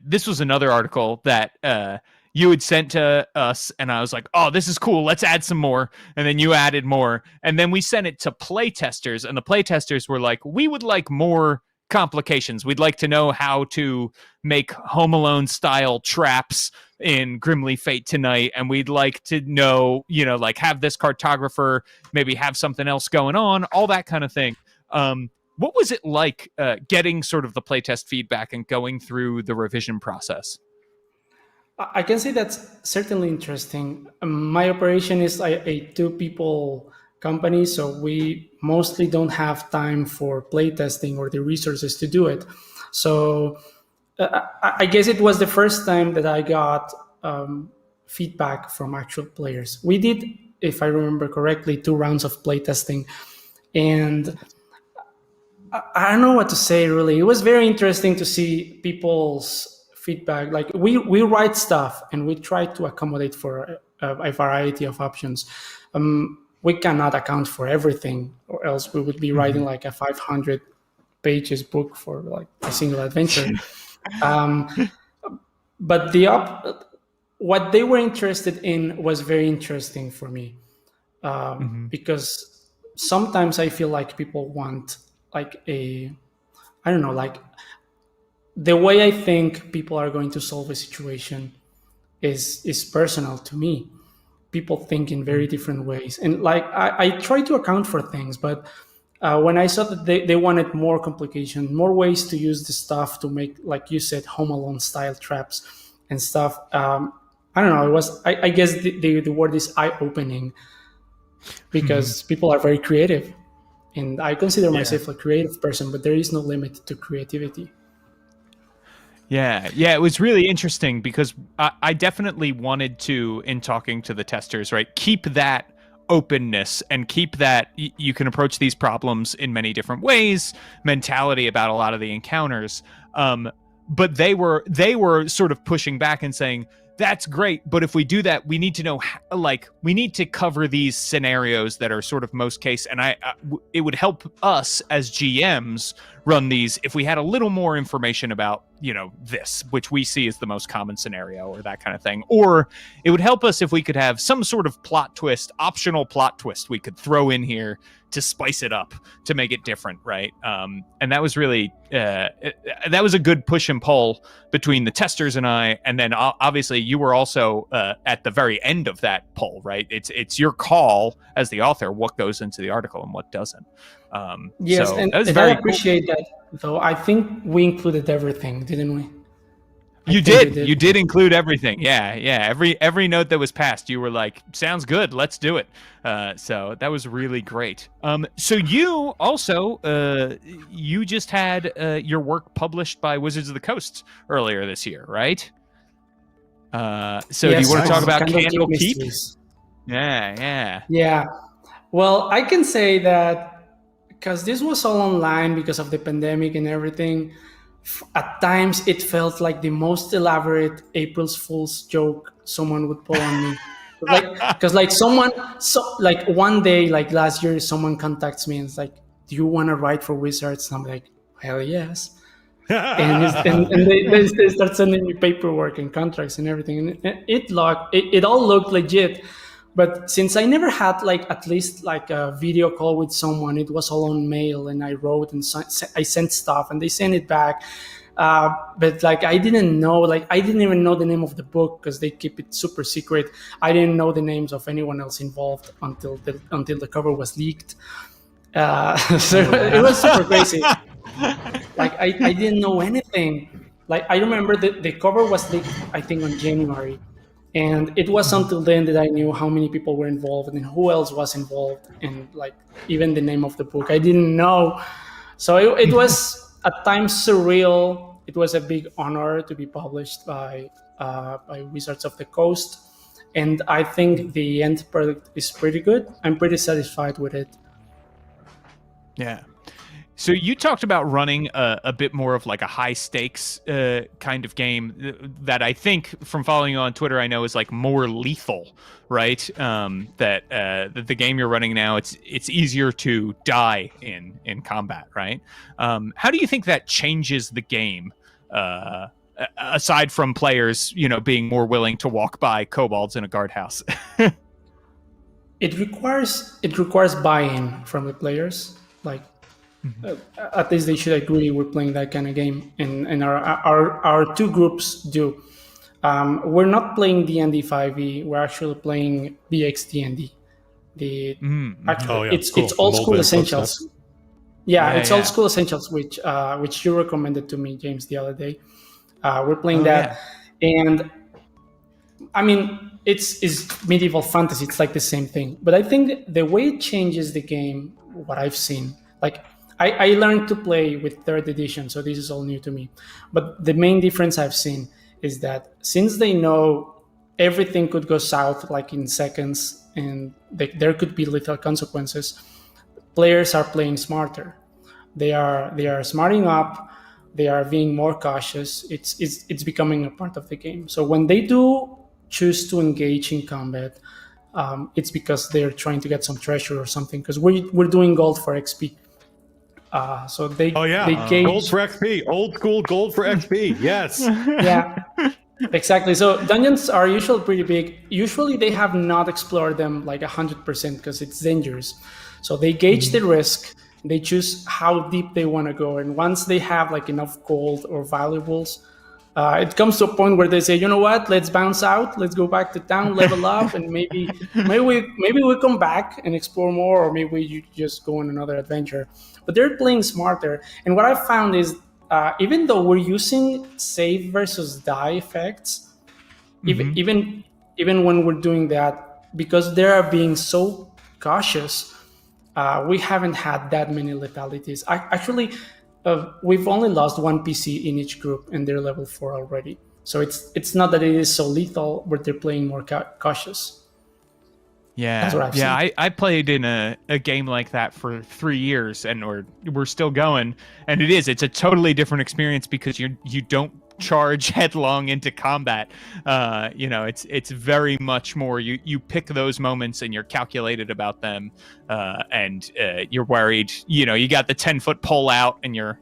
This was another article that you had sent to us, and I was like, oh, this is cool. Let's add some more. And then you added more. And then we sent it to playtesters, and the playtesters were like, we would like more complications. We'd like to know how to make Home Alone style traps in Grimly Fate tonight, and we'd like to know, have this cartographer maybe have something else going on, all that kind of thing. What was it like getting sort of the playtest feedback and going through the revision process? I can say that's certainly interesting. My operation is a two-people company, so we mostly don't have time for playtesting or the resources to do it. So I guess it was the first time that I got feedback from actual players. We did, if I remember correctly, 2 rounds of playtesting, and I don't know what to say, really. It was very interesting to see people's feedback. Like, we write stuff and we try to accommodate for a variety of options. We cannot account for everything, or else we would be writing like a 500 pages book for like a single adventure. But what they were interested in was very interesting for me, because sometimes I feel like people want like I don't know, like the way I think people are going to solve a situation is personal to me. People think in very different ways, and like I try to account for things, but when I saw that they wanted more complication, more ways to use the stuff to make, like you said, Home Alone style traps and stuff. I don't know. It was, I guess the word is eye-opening, because people are very creative, and I consider myself a creative person, but there is no limit to creativity. Yeah, it was really interesting because I definitely wanted to, in talking to the testers, right, keep that openness and keep that you can approach these problems in many different ways mentality about a lot of the encounters. But they were sort of pushing back and saying, that's great, but if we do that, we need to know, we need to cover these scenarios that are sort of most case, and it would help us as GMs run these if we had a little more information about, this, which we see as the most common scenario or that kind of thing. Or it would help us if we could have some sort of optional plot twist we could throw in here to spice it up, to make it different, right? And that was really, that was a good push and pull between the testers and I. And then obviously you were also at the very end of that poll, right? It's your call as the author, what goes into the article and what doesn't. Yes, so and I appreciate that, though. I think we included everything, didn't we? You did include everything. Yeah. Every note that was passed, you were like, sounds good, let's do it. So that was really great. So you also, you just had your work published by Wizards of the Coast earlier this year, right? So yes, do you want to talk about Candlekeep? Yeah. Well, I can say that because this was all online because of the pandemic and everything, at times it felt like the most elaborate April Fool's joke someone would pull on me. Because one day, like last year, someone contacts me and it's like, do you want to write for Wizards? And I'm like, hell yes. and they start sending me paperwork and contracts and everything. And it all looked legit. But since I never had at least a video call with someone, it was all on mail, and I wrote and I sent stuff and they sent it back. But I didn't know, I didn't even know the name of the book because they keep it super secret. I didn't know the names of anyone else involved until the cover was leaked. So it was super crazy. I didn't know anything. I remember the cover was leaked, I think, on January. And it was until then that I knew how many people were involved and who else was involved, and even the name of the book I didn't know. So it was at times surreal. It was a big honor to be published by Wizards of the Coast, and I think the end product is pretty good. I'm pretty satisfied with it. Yeah. So you talked about running a bit more of a high stakes kind of game that I think, from following you on Twitter, I know is more lethal, right? That the game you're running now, it's easier to die in combat, right? How do you think that changes the game? Aside from players, being more willing to walk by kobolds in a guardhouse. It requires buy-in from the players, at least they should agree we're playing that kind of game, and our two groups do. We're not playing D&D 5e. We're actually playing BXD&D. It's old school essentials. It's old school essentials, which you recommended to me, James, the other day. We're playing that, and I mean it's medieval fantasy. It's the same thing, but I think the way it changes the game, what I've seen, I learned to play with third edition, so this is all new to me. But the main difference I've seen is that since they know everything could go south like in seconds and there could be lethal consequences, players are playing smarter. They are smarting up. They are being more cautious. It's becoming a part of the game. So when they do choose to engage in combat, it's because they're trying to get some treasure or something. Because we're doing gold for XP. So they gauge gold for XP, old school gold for XP. Yes. Yeah. Exactly. So dungeons are usually pretty big. Usually they have not explored them like 100% because it's dangerous. So they gauge the risk. They choose how deep they want to go. And once they have like enough gold or valuables, it comes to a point where they say, you know what, let's bounce out. Let's go back to town, level up. And maybe we come back and explore more, or maybe we just go on another adventure. But they're playing smarter. And what I found is, even though we're using save versus die effects, even when we're doing that, because they are being so cautious, we haven't had that many letalities. Actually, we've only lost one PC in each group, and they're level 4 already. So it's not that it is so lethal, but they're playing more cautious. Yeah, that's what I've seen. I played in a game like that for 3 years, and we're still going. And it's a totally different experience because you don't charge headlong into combat. It's very much more you pick those moments and you're calculated about them, and you're worried. You got the 10-foot pole out and you're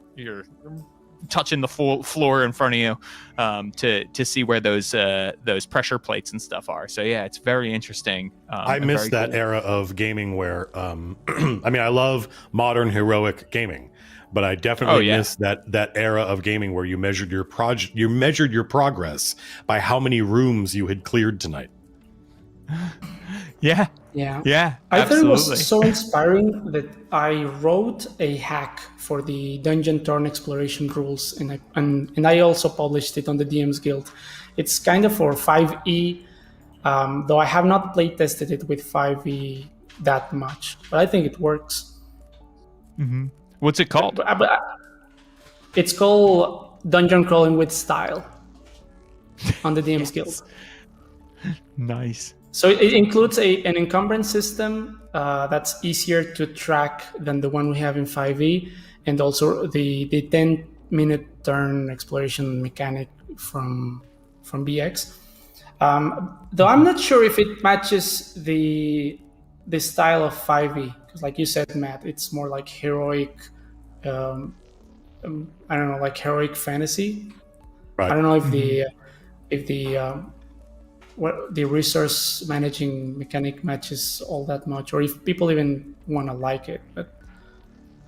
touching the floor in front of you to see where those pressure plates and stuff are. So yeah, it's very interesting. I miss that era of gaming where I love modern heroic gaming, but I definitely miss that era of gaming where you measured your progress by how many rooms you had cleared tonight. Yeah. I thought it was so inspiring that I wrote a hack for the Dungeon Turn exploration rules, and I also published it on the DM's Guild. It's kind of for 5e, though I have not play tested it with 5e that much, but I think it works. Mm-hmm. What's it called? It's called Dungeon Crawling with Style on the DM's Guild. Nice. So it includes an encumbrance system that's easier to track than the one we have in 5e, and also the 10-minute turn exploration mechanic from BX. Though I'm not sure if it matches the style of 5e, because like you said, Matt, it's more like heroic. I don't know, like heroic fantasy. Right. I don't know if the resource managing mechanic matches all that much, or if people even want to like it. But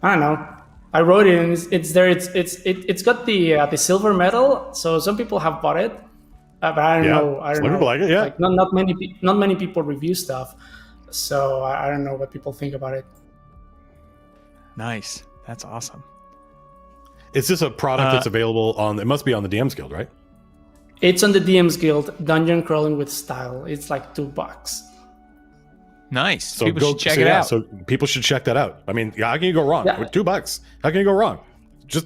I don't know. I wrote it and it's there. It's got the silver medal, so some people have bought it. But I don't know. I don't know. People like it, yeah. Like not many people review stuff, so I don't know what people think about it. Nice. That's awesome. Is this a product that's available on? It must be on the DM's Guild, right? It's on the DM's Guild, Dungeon Crawling with Style. It's like $2. Nice. So people should check it out. So people should check that out. I mean, how can you go wrong with $2? How can you go wrong? Just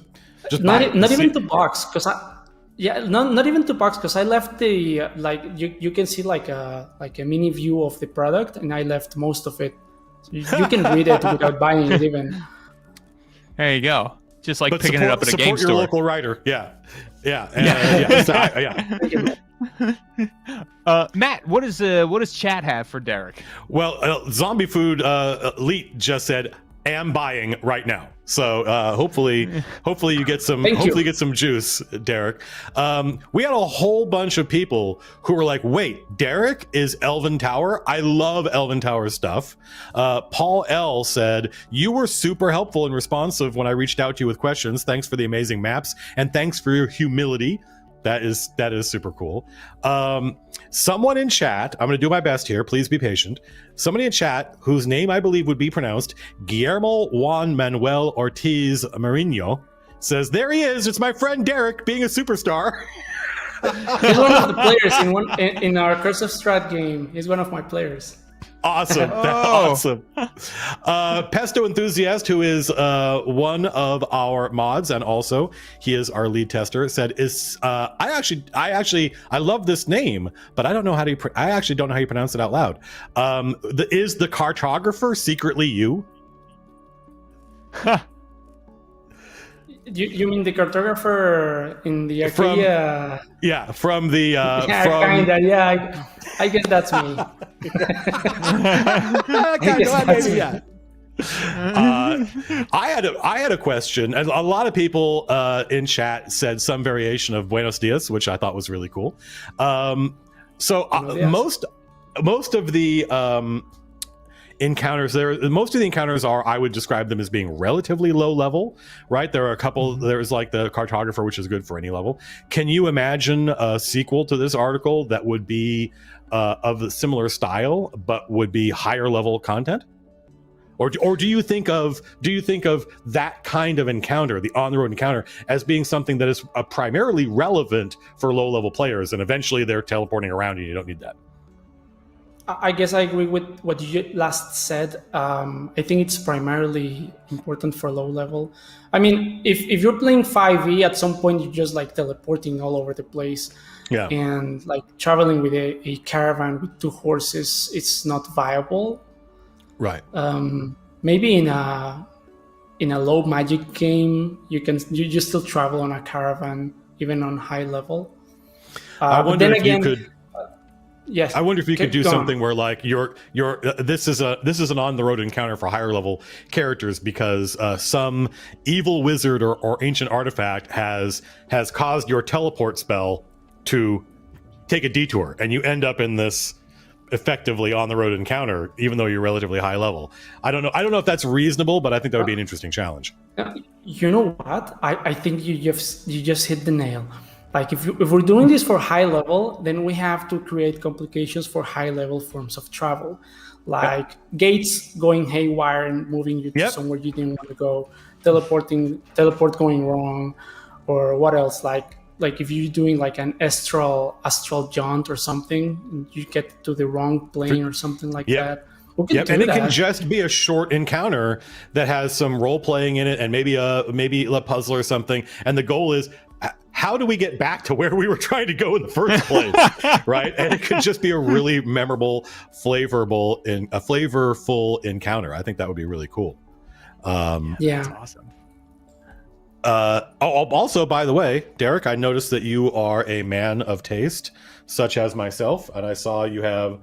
not even $2 because not even $2 because I left the you can see like a mini view of the product, and I left most of it. So you can read it without buying it even. There you go. Just like picking it up at a game store. Support your local writer. Yeah. Matt, what does chat have for Derek? Well, Zombie Food Elite just said, "Am buying right now." So hopefully you get some get some juice, Derek. We had a whole bunch of people who were like, "Wait, Derek is Elven Tower? I love Elven Tower stuff." Paul L said, "You were super helpful and responsive when I reached out to you with questions. Thanks for the amazing maps, and thanks for your humility." That is super cool. Someone in chat, I'm going to do my best here. Please be patient. Somebody in chat, whose name I believe would be pronounced Guillermo Juan Manuel Ortiz Marino, says, "There he is. It's my friend Derek being a superstar." He's one of the players in our Curse of Strahd game. He's one of my players. Awesome. Awesome. Pesto Enthusiast, who is one of our mods, and also he is our lead tester, said, I love this name, but I don't know how to, I actually don't know how you pronounce it out loud. Is the cartographer secretly you? You mean the cartographer in the Arcadia? From the kinda, yeah. I guess that's me. I had a question, and a lot of people in chat said some variation of Buenos Dias, which I thought was really cool. Most of the encounters are, I would describe them as being relatively low level, right? There are a couple, there's like the cartographer, which is good for any level. Can you imagine a sequel to this article that would be of a similar style but would be higher level content? Or do you think of that kind of encounter, the on the road encounter, as being something that is primarily relevant for low level players, and eventually they're teleporting around and you don't need that? I guess I agree with what you last said. I think it's primarily important for low level. I mean, if you're playing 5e, at some point you're just like teleporting all over the place. Yeah. And like traveling with a caravan with 2 horses, it's not viable. Right. Maybe in a low magic game, you still travel on a caravan even on high level. I wonder if you could. Yes. I wonder if you could do something where like this is an on the road encounter for higher level characters because some evil wizard or ancient artifact has caused your teleport spell to take a detour, and you end up in this effectively on the road encounter, even though you're relatively high level. I don't know if that's reasonable, but I think that would be an interesting challenge. You know what? I think you just hit the nail. Like if we're doing this for high level, then we have to create complications for high level forms of travel, like gates going haywire and moving you to somewhere you didn't want to go, teleport going wrong, or what else? Like if you're doing like an astral jaunt or something, and you get to the wrong plane or something like that. And it can just be a short encounter that has some role playing in it, and maybe a puzzle or something. And the goal is, how do we get back to where we were trying to go in the first place, right? And it could just be a really memorable, flavorful encounter. I think that would be really cool. That's awesome. Also, by the way, Derek, I noticed that you are a man of taste, such as myself, and I saw you have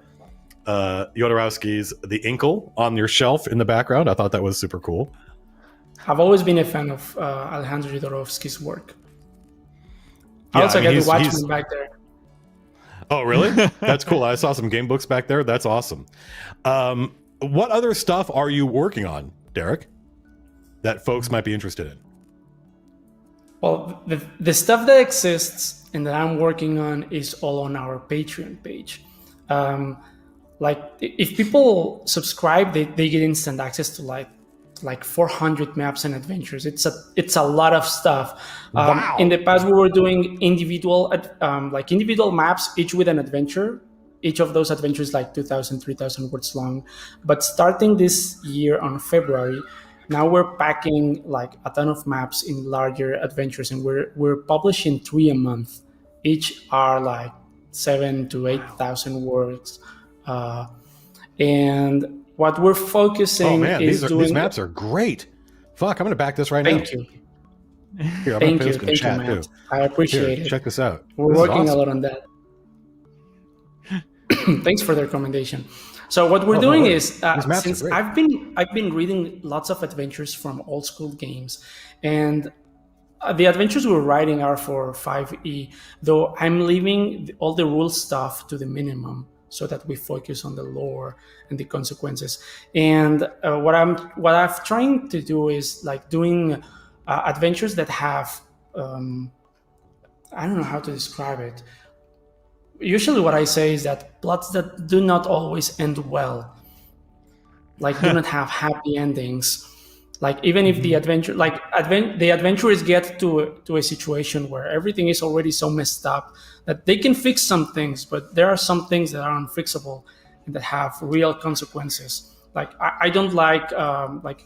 Jodorowsky's The Inkle on your shelf in the background. I thought that was super cool. I've always been a fan of Alejandro Jodorowsky's work. I also got the Watchmen back there. Oh, really? That's cool. I saw some game books back there. That's awesome. What other stuff are you working on, Derek, that folks might be interested in? Well, the stuff that exists and that I'm working on is all on our Patreon page. Like if people subscribe, they get instant access to like 400 maps and adventures. It's a lot of stuff. Wow. In the past, we were doing individual maps, each with an adventure. Each of those adventures like 2,000, 3,000 words long. But starting this year on February, now we're packing like a ton of maps in larger adventures, and we're publishing 3 a month. Each are like 7,000 to 8,000 words, and what we're focusing is these maps are great. Fuck, I'm gonna back this right now. Thank you. Here, Thank you, Matt. I appreciate it. Check this out. We're working a lot on that. Thanks for the recommendation. So what we're doing is, since I've been reading lots of adventures from old school games, and the adventures we're writing are for 5e, though I'm leaving all the rule stuff to the minimum so that we focus on the lore and the consequences. And what I'm trying to do is like doing adventures that have, I don't know how to describe it. Usually what I say is that plots that do not always end well, like do not have happy endings. Like even if the adventure, the adventurers get to a situation where everything is already so messed up that they can fix some things, but there are some things that are unfixable. and that have real consequences. Like I don't like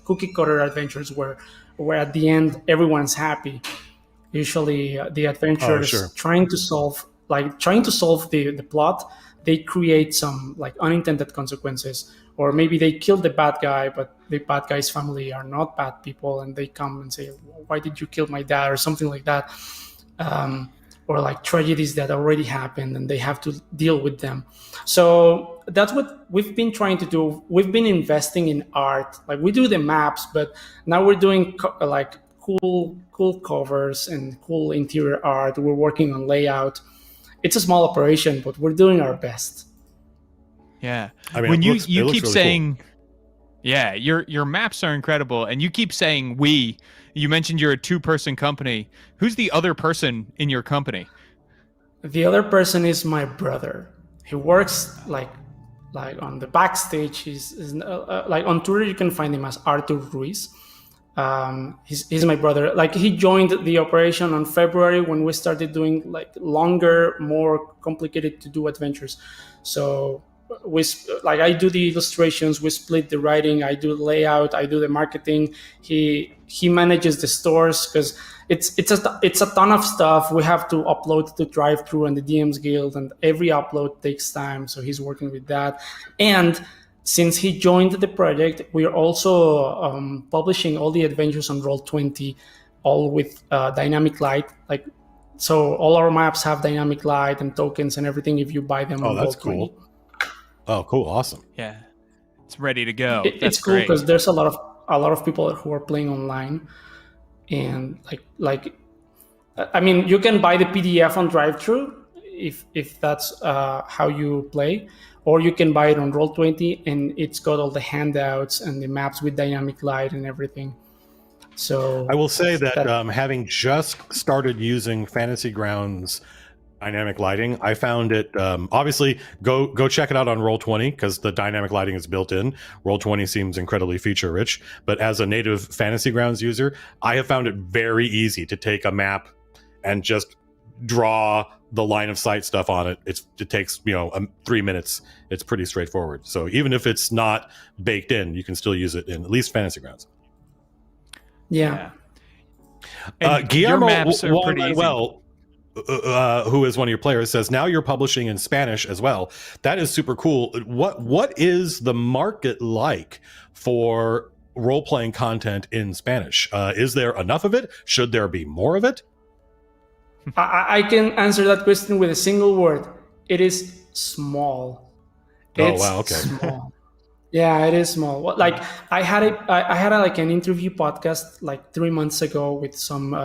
cookie cutter adventures where at the end everyone's happy. Usually the adventurers trying to solve the plot, they create some like unintended consequences, or maybe they kill the bad guy, but the bad guy's family are not bad people, and they come and say, why did you kill my dad, or something like that. Or like tragedies that already happened and they have to deal with them. So that's what we've been trying to do. We've been investing in art. Like we do the maps, but now we're doing cool covers and cool interior art. We're working on layout. It's a small operation, but we're doing our best. Yeah. I mean, when you looks keep really saying, cool. Yeah, your maps are incredible, and you keep saying we. You mentioned you're a 2-person company. Who's the other person in your company? The other person is my brother. He works like on the backstage. He's like on Twitter. You can find him as Arthur Ruiz. He's my brother. Like he joined the operation on February when we started doing like longer, more complicated to do adventures. So I do the illustrations, we split the writing, I do the layout, I do the marketing. He manages the stores because it's a ton of stuff. We have to upload to Drive-Thru and the DMs Guild, and every upload takes time. So he's working with that. And since he joined the project, we are also publishing all the adventures on Roll20, all with dynamic light. Like, so all our maps have dynamic light and tokens and everything if you buy them on that's Roll20. cool. Oh, cool. Awesome. Yeah. It's ready to go. It's cool because there's a lot of people who are playing online, and I mean, you can buy the PDF on Drive-Thru if that's how you play, or you can buy it on Roll20, and it's got all the handouts and the maps with dynamic light and everything. So I will say that having just started using Fantasy Grounds dynamic lighting, I found it obviously go check it out on Roll20 because the dynamic lighting is built in. Roll20 seems incredibly feature rich, but as a native Fantasy Grounds user, I have found it very easy to take a map and just draw the line of sight stuff on it. It takes 3 minutes. It's pretty straightforward. So even if it's not baked in, you can still use it in at least Fantasy Grounds. Yeah. Guillermo your maps are pretty easy. Who is one of your players, says now you're publishing in Spanish as well. That is super cool. What is the market like for role-playing content in Spanish? Is there enough of it? Should there be more of it? I can answer that question with a single word. It is small. It's wow, okay. Small. Yeah, it is small. Like I had an interview podcast like 3 months ago with some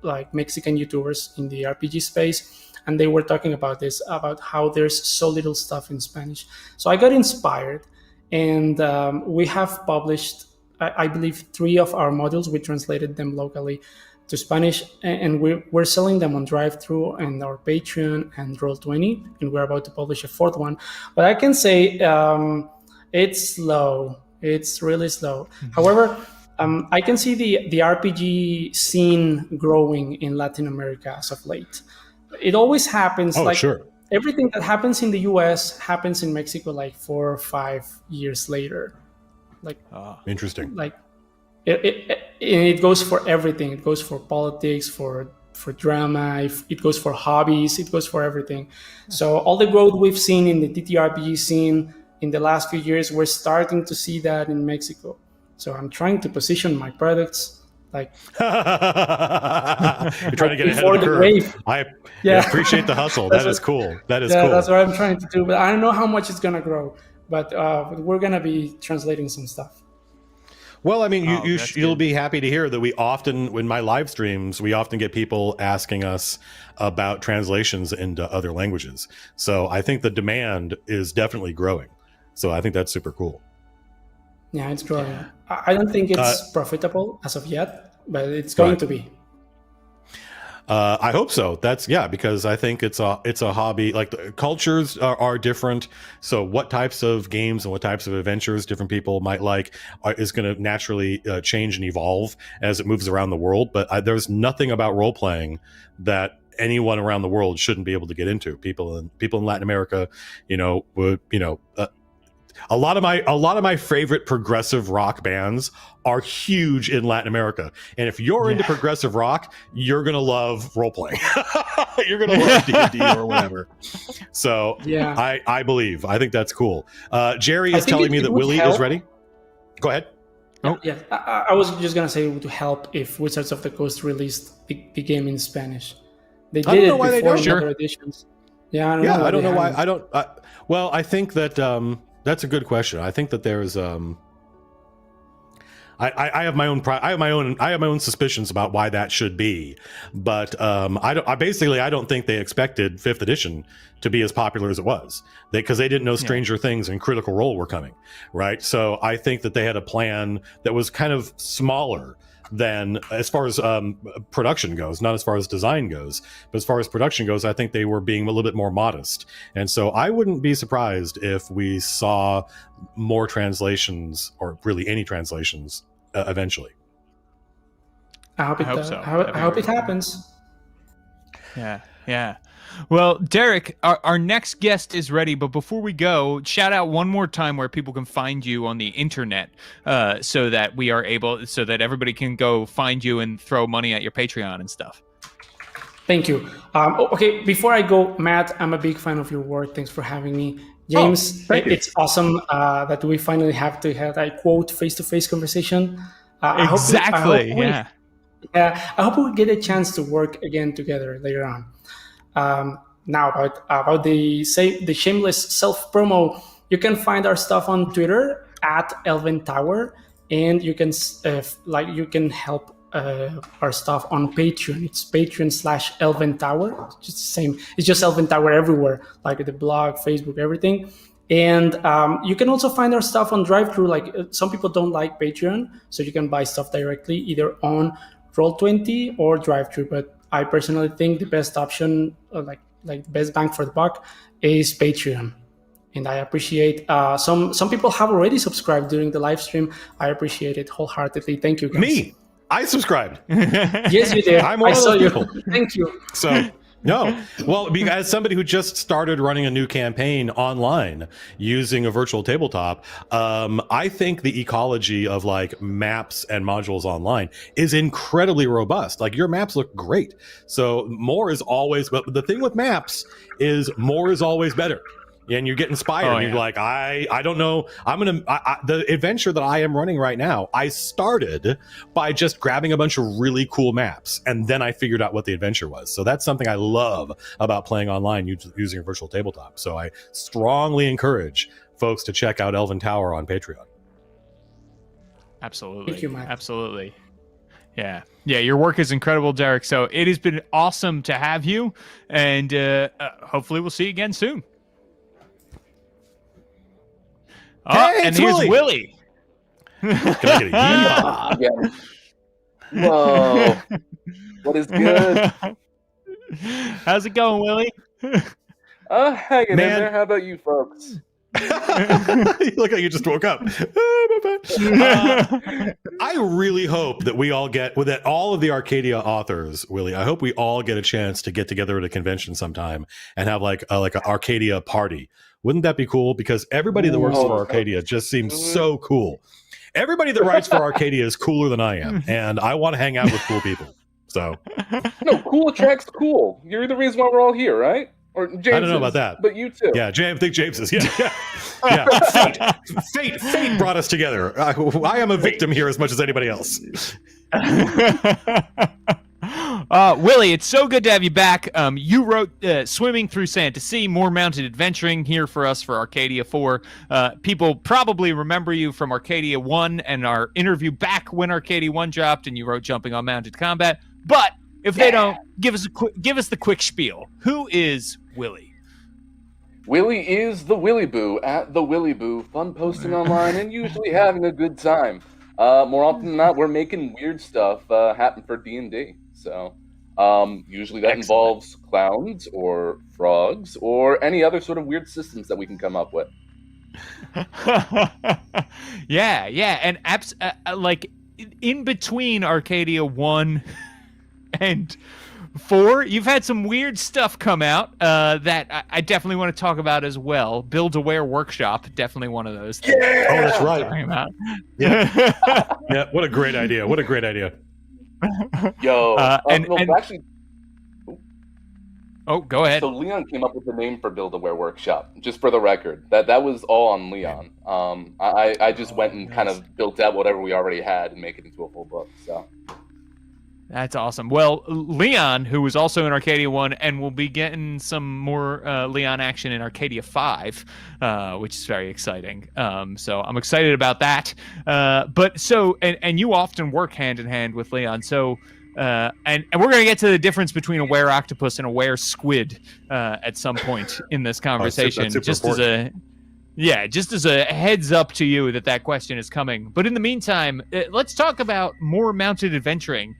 like Mexican YouTubers in the RPG space, and they were talking about this, about how there's so little stuff in Spanish. So I got inspired, and we have published, I believe, 3 of our modules. We translated them locally to Spanish, and we're selling them on Drive-Thru and our Patreon and Roll20, and we're about to publish a 4th one. But I can say it's slow. It's really slow. Mm-hmm. However, I can see the RPG scene growing in Latin America as of late. It always happens. Sure. Everything that happens in the US happens in Mexico like 4 or 5 years later. Interesting. Like it goes for everything. It goes for politics, for drama. It goes for hobbies. It goes for everything. So all the growth we've seen in the TTRPG scene in the last few years, we're starting to see that in Mexico. So I'm trying to position my products like you're trying to get ahead of the curve. Wave. I appreciate the hustle. That is cool. That is cool. That's what I'm trying to do. But I don't know how much it's gonna grow. But we're gonna be translating some stuff. Well, I mean, you'll be happy to hear that we often, in my live streams, we often get people asking us about translations into other languages. So I think the demand is definitely growing. So I think that's super cool. Yeah, it's growing. Yeah. I don't think it's profitable as of yet, but it's going to be. I hope so. Because I think it's a hobby. Like the cultures are different. So what types of games and what types of adventures different people might like is going to naturally change and evolve as it moves around the world. But there's nothing about role playing that anyone around the world shouldn't be able to get into. People in Latin America, would a lot of my favorite progressive rock bands are huge in Latin America. And if you're into progressive rock, you're going to love role playing. You're going to love D&D or whatever. So I think that's cool. Jerry is telling me that Willy is ready. Go ahead. Oh yeah, I was just going to say it would help if Wizards of the Coast released the game in Spanish. They did it before in other editions. Yeah, I don't know why. Well, I think that that's a good question. I think that there's I have my own suspicions about why that should be, but I don't think they expected 5th edition to be as popular as it was, because they didn't know Stranger Things and Critical Role were coming, right? So I think that they had a plan that was kind of smaller than, as far as production goes, not as far as design goes, but as far as production goes, I think they were being a little bit more modest. And so I wouldn't be surprised if we saw more translations, or really any translations, eventually. I hope it happens. Yeah. Well, Derek, our next guest is ready, but before we go, shout out one more time where people can find you on the internet, so that everybody can go find you and throw money at your Patreon and stuff. Thank you. Okay, before I go, Matt, I'm a big fan of your work. Thanks for having me. James, it's awesome that we finally have to have a quote face-to-face conversation. I hope we get a chance to work again together later on. Now about the shameless self-promo, you can find our stuff on Twitter at Elven Tower, and you can help our stuff on Patreon. It's Patreon/Elven Tower. It's just the same. It's just Elven Tower everywhere, like the blog, Facebook, everything. And you can also find our stuff on Drive-Thru. Like some people don't like Patreon, so you can buy stuff directly either on Roll20 or Drive-Thru. But I personally think the best option, like the best bang for the buck, is Patreon. And I appreciate some people have already subscribed during the live stream. I appreciate it wholeheartedly. Thank you, guys. Me, I subscribed. Yes, you did. I'm one of those people. Thank you. So. No. Well, as somebody who just started running a new campaign online using a virtual tabletop, I think the ecology of like maps and modules online is incredibly robust. Like your maps look great. So more is always, but the thing with maps is more is always better. And you get inspired. You're like, I don't know. The adventure that I am running right now, I started by just grabbing a bunch of really cool maps, and then I figured out what the adventure was. So that's something I love about playing online using a virtual tabletop. So I strongly encourage folks to check out Elven Tower on Patreon. Absolutely. Thank you, Mike. Absolutely. Yeah, your work is incredible, Derek. So it has been awesome to have you, and hopefully we'll see you again soon. Hey, and here's Willy. Can I get a Whoa. What is good? How's it going, Willy? Hanging in there. How about you folks? You look like you just woke up. I really hope that we all get, that all of the Arcadia authors, Willy, I hope we all get a chance to get together at a convention sometime and have like an Arcadia party. Wouldn't that be cool? Because everybody that works for Arcadia just seems so cool. Everybody that writes for Arcadia is cooler than I am, and I want to hang out with cool people. So, no, cool attracts cool. You're the reason why we're all here, right? Or James, I don't know about that, but you too. Yeah, I think James is. Yeah. Fate brought us together. I am a victim here as much as anybody else. Willy, it's so good to have you back. You wrote Swimming Through Sand to Sea, More Mounted Adventuring here for us for Arcadia 4. People probably remember you from Arcadia 1 and our interview back when Arcadia 1 dropped, and you wrote Jumping on Mounted Combat. But if they don't, give us the quick spiel. Who is Willy? Willy is the Willy Boo at the Willy Boo, fun posting online and usually having a good time. More often than not, we're making weird stuff happen for D&D. So usually that involves clowns or frogs or any other sort of weird systems that we can come up with. Yeah, and like in between Arcadia 1 and 4, you've had some weird stuff come out that I definitely want to talk about as well. Build-A-Wear Workshop, definitely one of those. Oh, that's right. Talking about. Yeah. Yeah. What a great idea. What a great idea. Yo, and actually, oh, go ahead. so Leon came up with the name for Build-A-Wear Workshop. Just for the record, that was all on Leon. I just went and kind of built out whatever we already had and make it into a full book. So. That's awesome. Well, Leon, who was also in Arcadia 1 and will be getting some more Leon action in Arcadia 5, which is very exciting. So I'm excited about that. And you often work hand in hand with Leon. So, and we're going to get to the difference between a were octopus and a were squid at some point in this conversation. Just as a heads up to you that question is coming. But in the meantime, let's talk about more mounted adventuring.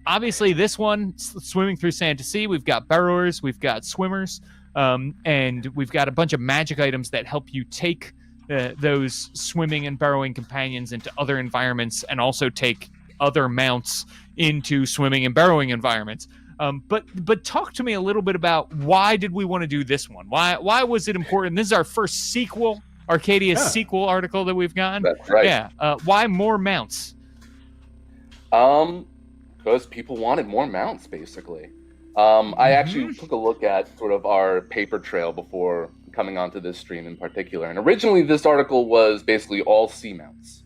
Obviously, this one, Swimming Through Sand to Sea, we've got burrowers, we've got swimmers, and we've got a bunch of magic items that help you take those swimming and burrowing companions into other environments and also take other mounts into swimming and burrowing environments. But talk to me a little bit about why did we want to do this one? Why was it important? This is our first sequel, Arcadia sequel article that we've gotten. That's right. Yeah. Why more mounts? Because people wanted more mounts, basically. I actually took a look at sort of our paper trail before coming onto this stream in particular. And originally, this article was basically all sea mounts.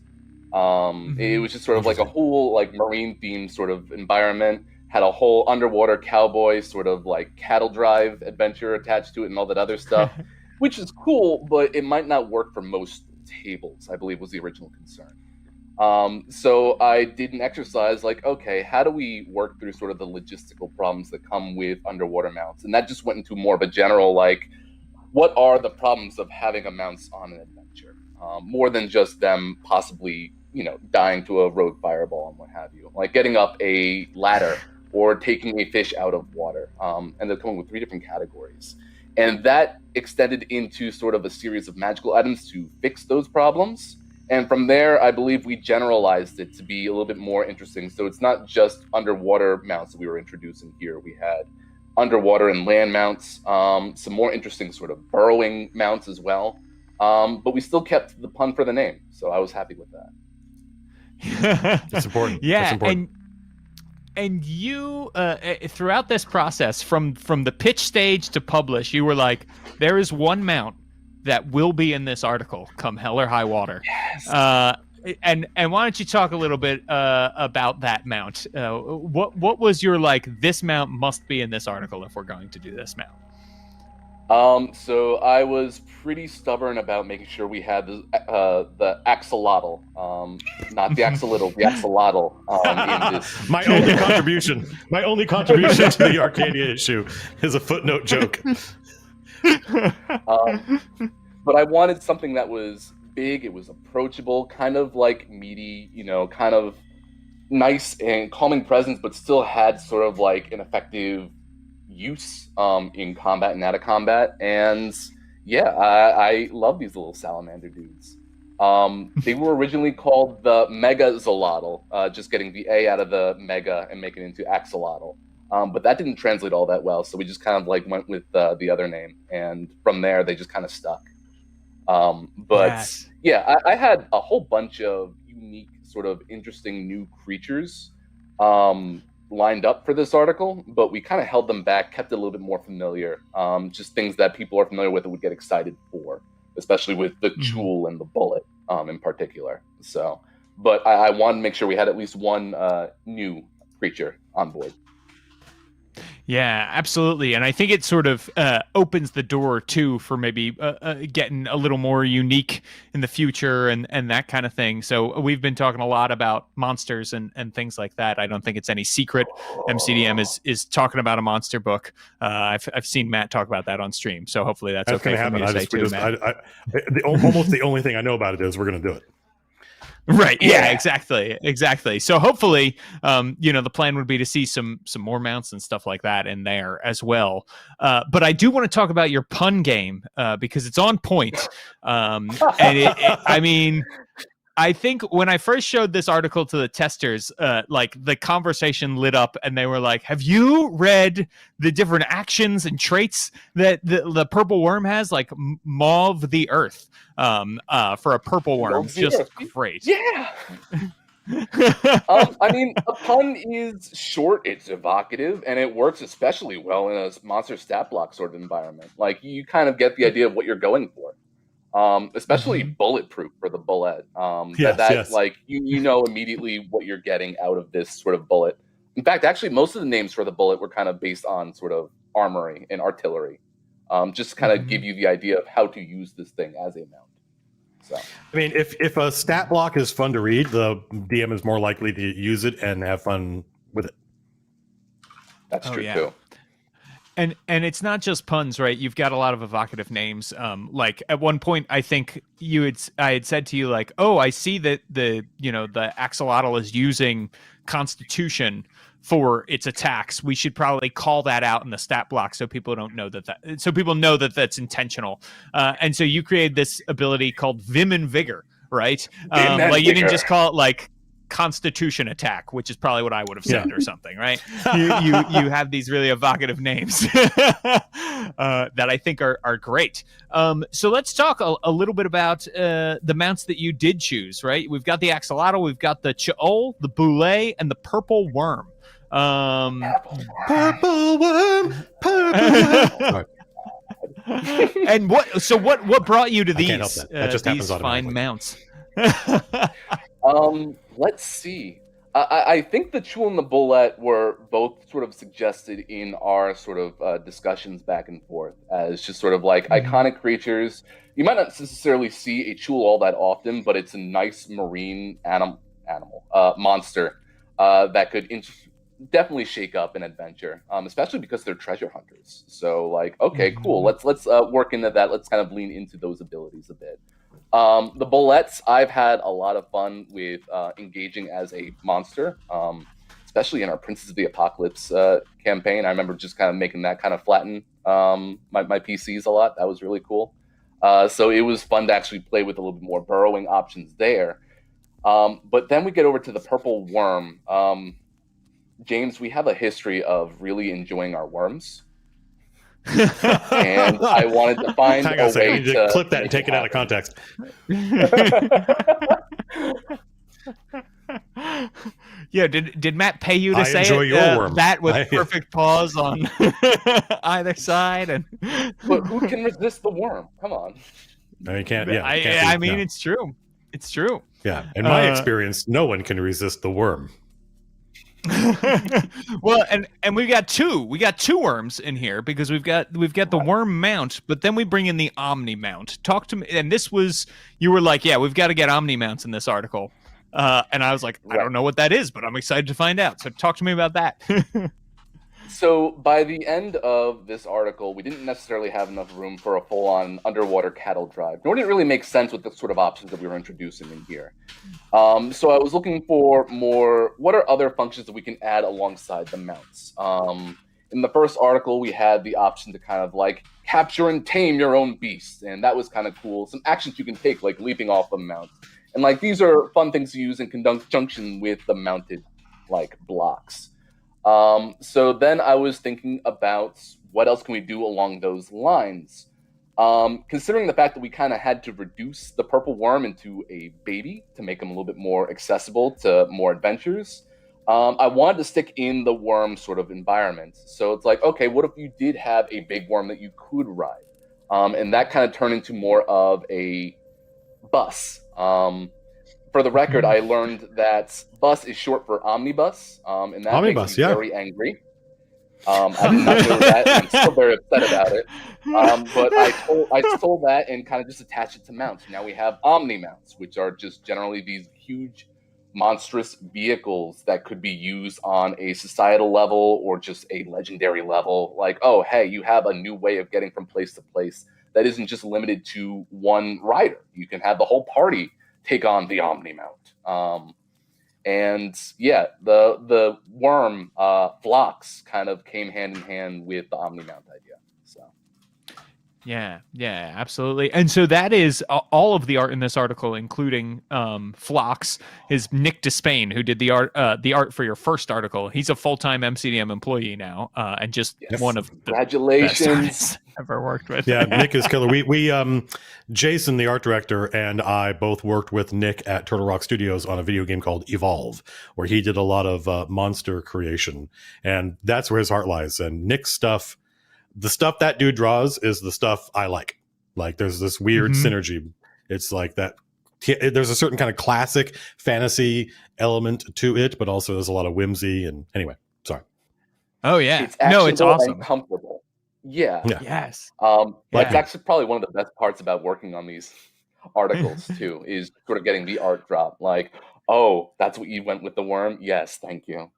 It was just sort of like a whole like marine-themed sort of environment. Had a whole underwater cowboy sort of like cattle drive adventure attached to it and all that other stuff, which is cool, but it might not work for most tables, I believe was the original concern. So I did an exercise like, okay, how do we work through sort of the logistical problems that come with underwater mounts? And that just went into more of a general, like, what are the problems of having a mounts on an adventure? More than just them possibly, dying to a rogue fireball and what have you. Like getting up a ladder or taking a fish out of water. And they're coming with 3 different categories. And that extended into sort of a series of magical items to fix those problems. And from there, I believe we generalized it to be a little bit more interesting. So it's not just underwater mounts that we were introducing here. We had underwater and land mounts, some more interesting sort of burrowing mounts as well. But we still kept the pun for the name. So I was happy with that. That's important. Yeah, That's important. And you, throughout this process, from the pitch stage to publish, you were like, there is one mount that will be in this article come hell or high water. Yes. And why don't you talk a little bit about that mount? What was your this mount must be in this article if we're going to do this mount? So I was pretty stubborn about making sure we had the axolotl, not the axolotl, the axolotl in this. My only contribution to the Arcadia issue is a footnote joke. But I wanted something that was big, it was approachable, kind of like meaty, kind of nice and calming presence, but still had sort of like an effective use in combat and out of combat. And yeah, I love these little salamander dudes. They were originally called the Mega Zolotl, just getting the A out of the Mega and making it into Axolotl. But that didn't translate all that well, so we just kind of went with the other name, and from there they just kind of stuck. But yeah, I had a whole bunch of unique, sort of interesting new creatures lined up for this article, but we kind of held them back, kept it a little bit more familiar, just things that people are familiar with and would get excited for, especially with the Jewel and the Bullet in particular. So, but I wanted to make sure we had at least one new creature on board. Yeah, absolutely. And I think it sort of opens the door, too, for maybe getting a little more unique in the future and that kind of thing. So we've been talking a lot about monsters and things like that. I don't think it's any secret. MCDM is talking about a monster book. I've seen Matt talk about that on stream. So hopefully that's okay for me to say, too, Matt. Almost the only thing I know about it is we're going to do it. Right. Yeah, exactly. So hopefully, the plan would be to see some more mounts and stuff like that in there as well. But I do want to talk about your pun game because it's on point. And I mean, I think when I first showed this article to the testers, like the conversation lit up and they were like, have you read the different actions and traits that the purple worm has? Like mauve the earth for a purple worm. Just great. Yeah. I mean, a pun is short, it's evocative, and it works especially well in a monster stat block sort of environment. Like, you kind of get the idea of what you're going for. Especially bulletproof for the bullet. Yes. Like you know immediately what you're getting out of this sort of bullet. In fact, actually, most of the names for the bullet were kind of based on sort of armory and artillery, just to kind of give you the idea of how to use this thing as a mount. So, I mean, if a stat block is fun to read, the DM is more likely to use it and have fun with it. That's true too. And it's not just puns, right? You've got a lot of evocative names. Like at one point, I think I had said to you, like, "Oh, I see that the axolotl is using Constitution for its attacks. We should probably call that out in the stat block so people don't know so people know that that's intentional." And so you created this ability called Vim and Vigor, right? Like you didn't just call it like Constitution attack, which is probably what I would have said or something, right? You have these really evocative names that I think are great. So let's talk a little bit about the mounts that you did choose, right? We've got the axolotl, we've got the Cheol, the Boule, and the purple worm. Purple worm. And what brought you to these that just happens these fine mounts? Let's see. I think the Cheol and the Bullet were both sort of suggested in our sort of discussions back and forth as just sort of like iconic creatures. You might not necessarily see a Cheol all that often, but it's a nice marine monster that could definitely shake up an adventure, especially because they're treasure hunters. So like, okay, cool. Let's work into that. Let's kind of lean into those abilities a bit. The bullets, I've had a lot of fun with engaging as a monster, especially in our Princes of the Apocalypse campaign. I remember just kind of making that kind of flatten my PCs a lot. That was really cool. So it was fun to actually play with a little bit more burrowing options there. But then we get over to the purple worm. James, we have a history of really enjoying our worms. And I wanted to find a way to clip that and take it out of context. Yeah, did Matt pay you to say enjoy it? Your worm. That with perfect pause on either side, but who can resist the worm? Come on. I mean, can't. Yeah, I mean, it's true. It's true. Yeah, in my experience, no one can resist the worm. Well, and we got two worms in here because we've got the worm mount, but then we bring in the omni mount. Talk to me. And this was, you were like, yeah, we've got to get omni mounts in this article, and I was like, I don't know what that is, but I'm excited to find out. So talk to me about that. So by the end of this article, we didn't necessarily have enough room for a full-on underwater cattle drive, nor did it really make sense with the sort of options that we were introducing in here. So I was looking for more, what are other functions that we can add alongside the mounts? In the first article, we had the option to kind of like capture and tame your own beast, and that was kind of cool. Some actions you can take, like leaping off a mount. And like these are fun things to use in conjunction with the mounted like blocks. So then I was thinking about what else can we do along those lines. Considering the fact that we kind of had to reduce the purple worm into a baby to make him a little bit more accessible to more adventures, I wanted to stick in the worm sort of environment. So it's like, okay, what if you did have a big worm that you could ride? And that kind of turned into more of a bus. For the record, I learned that bus is short for omnibus, and that makes me very angry. I did not know that, and I'm still very upset about it. But I stole that and kind of just attached it to mounts. Now we have omni mounts, which are just generally these huge, monstrous vehicles that could be used on a societal level or just a legendary level. Like, oh, hey, you have a new way of getting from place to place that isn't just limited to one rider. You can have the whole party take on the omni mount. And yeah, the worm flocks kind of came hand in hand with the omni mount idea. So Yeah, absolutely. And so that is all of the art in this article, including Phlox, is Nick Despain, who did the art for your first article. He's a full-time MCDM employee now, and just one of the Congratulations. best artists I've ever worked with. Yeah, Nick is killer. We Jason, the art director, and I both worked with Nick at Turtle Rock Studios on a video game called Evolve, where he did a lot of monster creation, and that's where his heart lies. And Nick's stuff, the stuff that dude draws, is the stuff I like. Like, there's this weird synergy. It's like that. There's a certain kind of classic fantasy element to it, but also there's a lot of whimsy. And anyway, sorry. Oh yeah, it's it's awesome. And comfortable. Yeah. Yes. That's actually probably one of the best parts about working on these articles too, is sort of getting the art drop. Like, oh, that's what you went with the worm? Yes, thank you.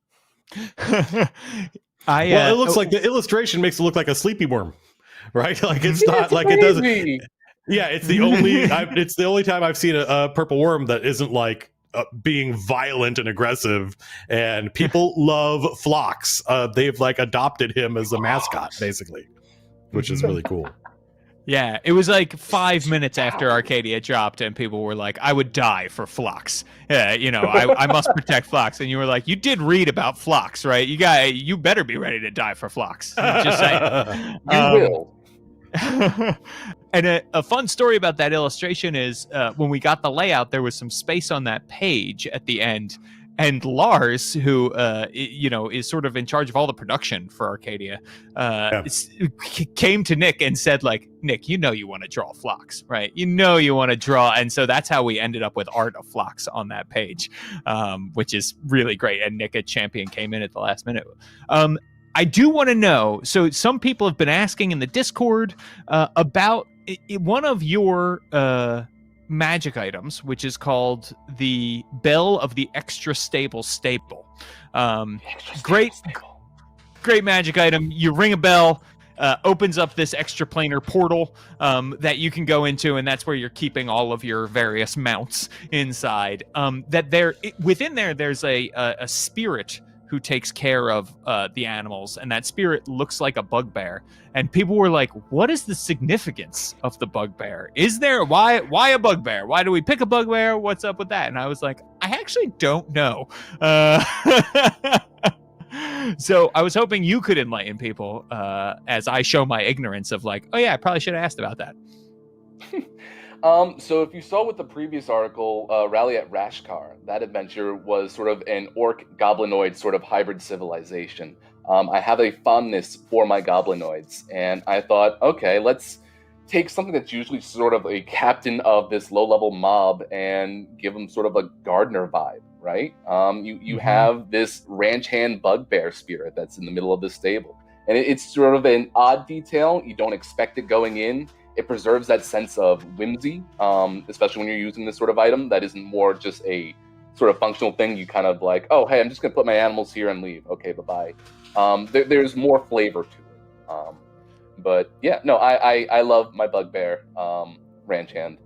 Well, it looks like the illustration makes it look like a sleepy worm, right? Like, it's not like it doesn't. Yeah, it's the only time I've seen a purple worm that isn't like being violent and aggressive. And people love Phlox. They've like adopted him as a mascot, basically, which is really cool. Yeah, it was like 5 minutes after Arcadia dropped, and people were like, "I would die for Phlox." I must protect Phlox. And you were like, "You did read about Phlox, right? You better be ready to die for Phlox." Just saying. You will. And a fun story about that illustration is when we got the layout, there was some space on that page at the end. And Lars, who is sort of in charge of all the production for Arcadia, came to Nick and said, like, "Nick, you want to draw Phlox, right? You want to draw." And so that's how we ended up with art of Phlox on that page, which is really great. And Nick at Champion came in at the last minute. I do want to know, so some people have been asking in the Discord about one of your magic items, which is called the Bell of the Extra Stable Stable. Great magic item. You ring a bell, opens up this extra planar portal that you can go into, and that's where you're keeping all of your various mounts inside. Within there, there's a spirit who takes care of the animals, and that spirit looks like a bugbear. And people were like, "What is the significance of the bugbear? Why a bugbear? Why do we pick a bugbear? What's up with that?" And I was like, I actually don't know. So I was hoping you could enlighten people as I show my ignorance of like, oh yeah, I probably should have asked about that. So if you saw with the previous article, Rally at Rashkar, that adventure was sort of an orc goblinoid sort of hybrid civilization. I have a fondness for my goblinoids, and I thought, okay, let's take something that's usually sort of a captain of this low-level mob and give them sort of a gardener vibe, right? You have this ranch hand bugbear spirit that's in the middle of the stable, and it's sort of an odd detail. You don't expect it going in. It preserves that sense of whimsy, especially when you're using this sort of item that isn't more just a sort of functional thing. You kind of like, oh, hey, I'm just going to put my animals here and leave. Okay, bye-bye. There's more flavor to it. But yeah, no, I love my bugbear ranch hand.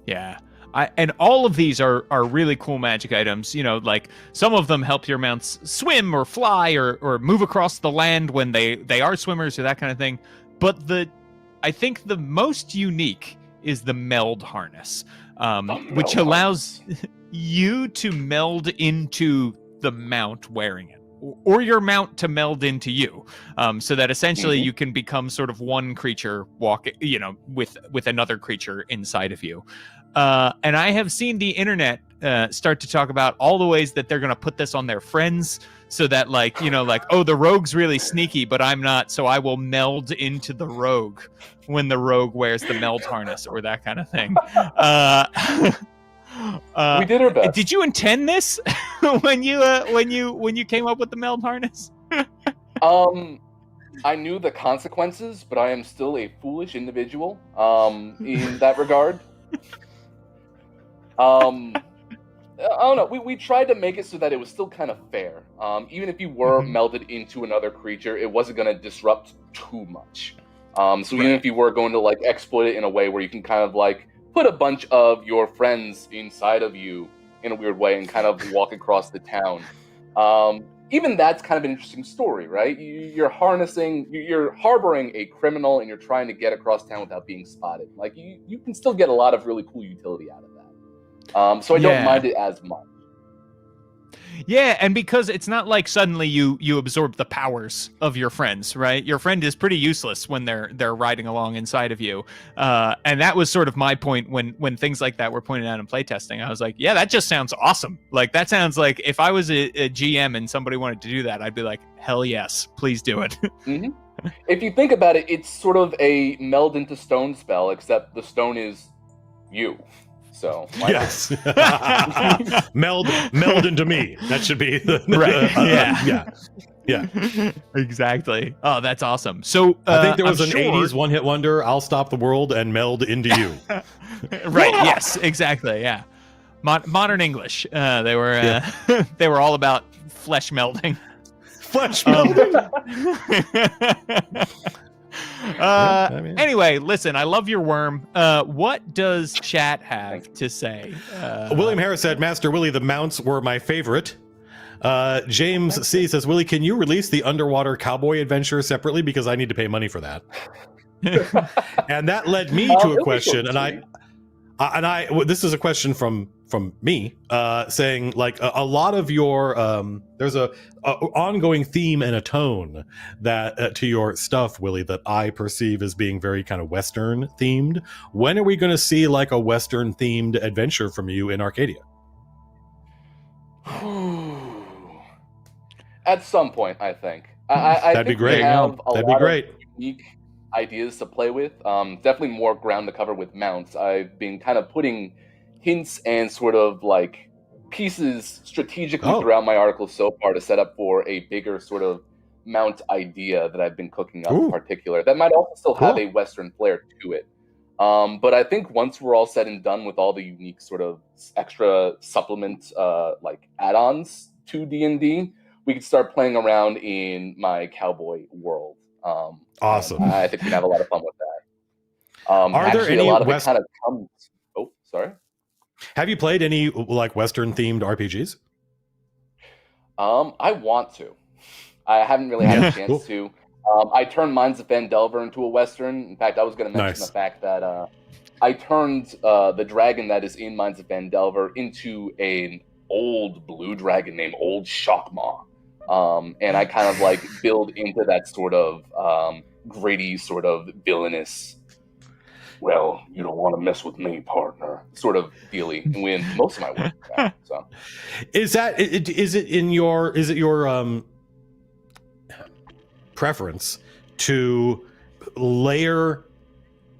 Yeah. And all of these are really cool magic items. Like some of them help your mounts swim or fly or move across the land when they are swimmers or that kind of thing. But I think the most unique is the meld harness, which allows you to meld into the mount wearing it, or your mount to meld into you, so that essentially you can become sort of one creature with another creature inside of you. And I have seen the internet start to talk about all the ways that they're going to put this on their friends, so that oh, the rogue's really sneaky, but I'm not, so I will meld into the rogue when the rogue wears the meld harness, or that kind of thing. We did our best. Did you intend this when you came up with the meld harness? I knew the consequences, but I am still a foolish individual in that regard. I don't know. We tried to make it so that it was still kind of fair. Even if you were melded into another creature, it wasn't going to disrupt too much. Even if you were going to like exploit it in a way where you can kind of like put a bunch of your friends inside of you in a weird way and kind of walk across the town, even that's kind of an interesting story, right? You're harboring a criminal, and you're trying to get across town without being spotted. Like you can still get a lot of really cool utility out of that. So I don't mind it as much. Yeah, and because it's not like suddenly you absorb the powers of your friends, right? Your friend is pretty useless when they're riding along inside of you, and that was sort of my point when things like that were pointed out in playtesting. I was like, yeah, that just sounds awesome. Like that sounds like if I was a GM and somebody wanted to do that, I'd be like, hell yes, please do it. Mm-hmm. If you think about it, it's sort of a meld into stone spell, except the stone is you. So yes, meld into me. That should be right. Yeah, exactly. Oh, that's awesome. So I think there was an '80s one-hit wonder. I'll stop the world and meld into you. Right. Yeah. Yes. Exactly. Yeah. Modern English. They were they were all about flesh melding. Flesh melding. Anyway, listen, I love your worm. What does chat have to say? William Harris said, Master Willie, the mounts were my favorite. James C says, Willie, can you release the underwater cowboy adventure separately? Because I need to pay money for that. And that led me to a question. And I this is a question from me, saying like a lot of your there's a ongoing theme and a tone that to your stuff, Willie, that I perceive as being very kind of Western themed. When are we going to see like a Western themed adventure from you in Arcadia? At some point, I think. I That'd think be great. We have a That'd lot be great. Of unique ideas to play with. Definitely more ground to cover with mounts. I've been kind of putting hints and sort of like pieces strategically throughout my article so far to set up for a bigger sort of mount idea that I've been cooking up in particular. That might also still have a Western flair to it. But I think once we're all said and done with all the unique sort of extra supplement like add-ons to D&D, we could start playing around in my cowboy world. Awesome. I think we'd have a lot of fun with that. Are there any a lot of it kind of comes... Oh, sorry. Have you played any like Western themed RPGs? I want to. I haven't really had a chance to. I turned Mines of Vandelver into a Western. In fact, I was going to mention the fact that I turned the dragon that is in Mines of Vandelver into an old blue dragon named Old Shockmaw. And I kind of like build into that sort of gritty, sort of villainous, well, you don't want to mess with me, partner, sort of dealy when most of my work is that, so. Is it your preference to layer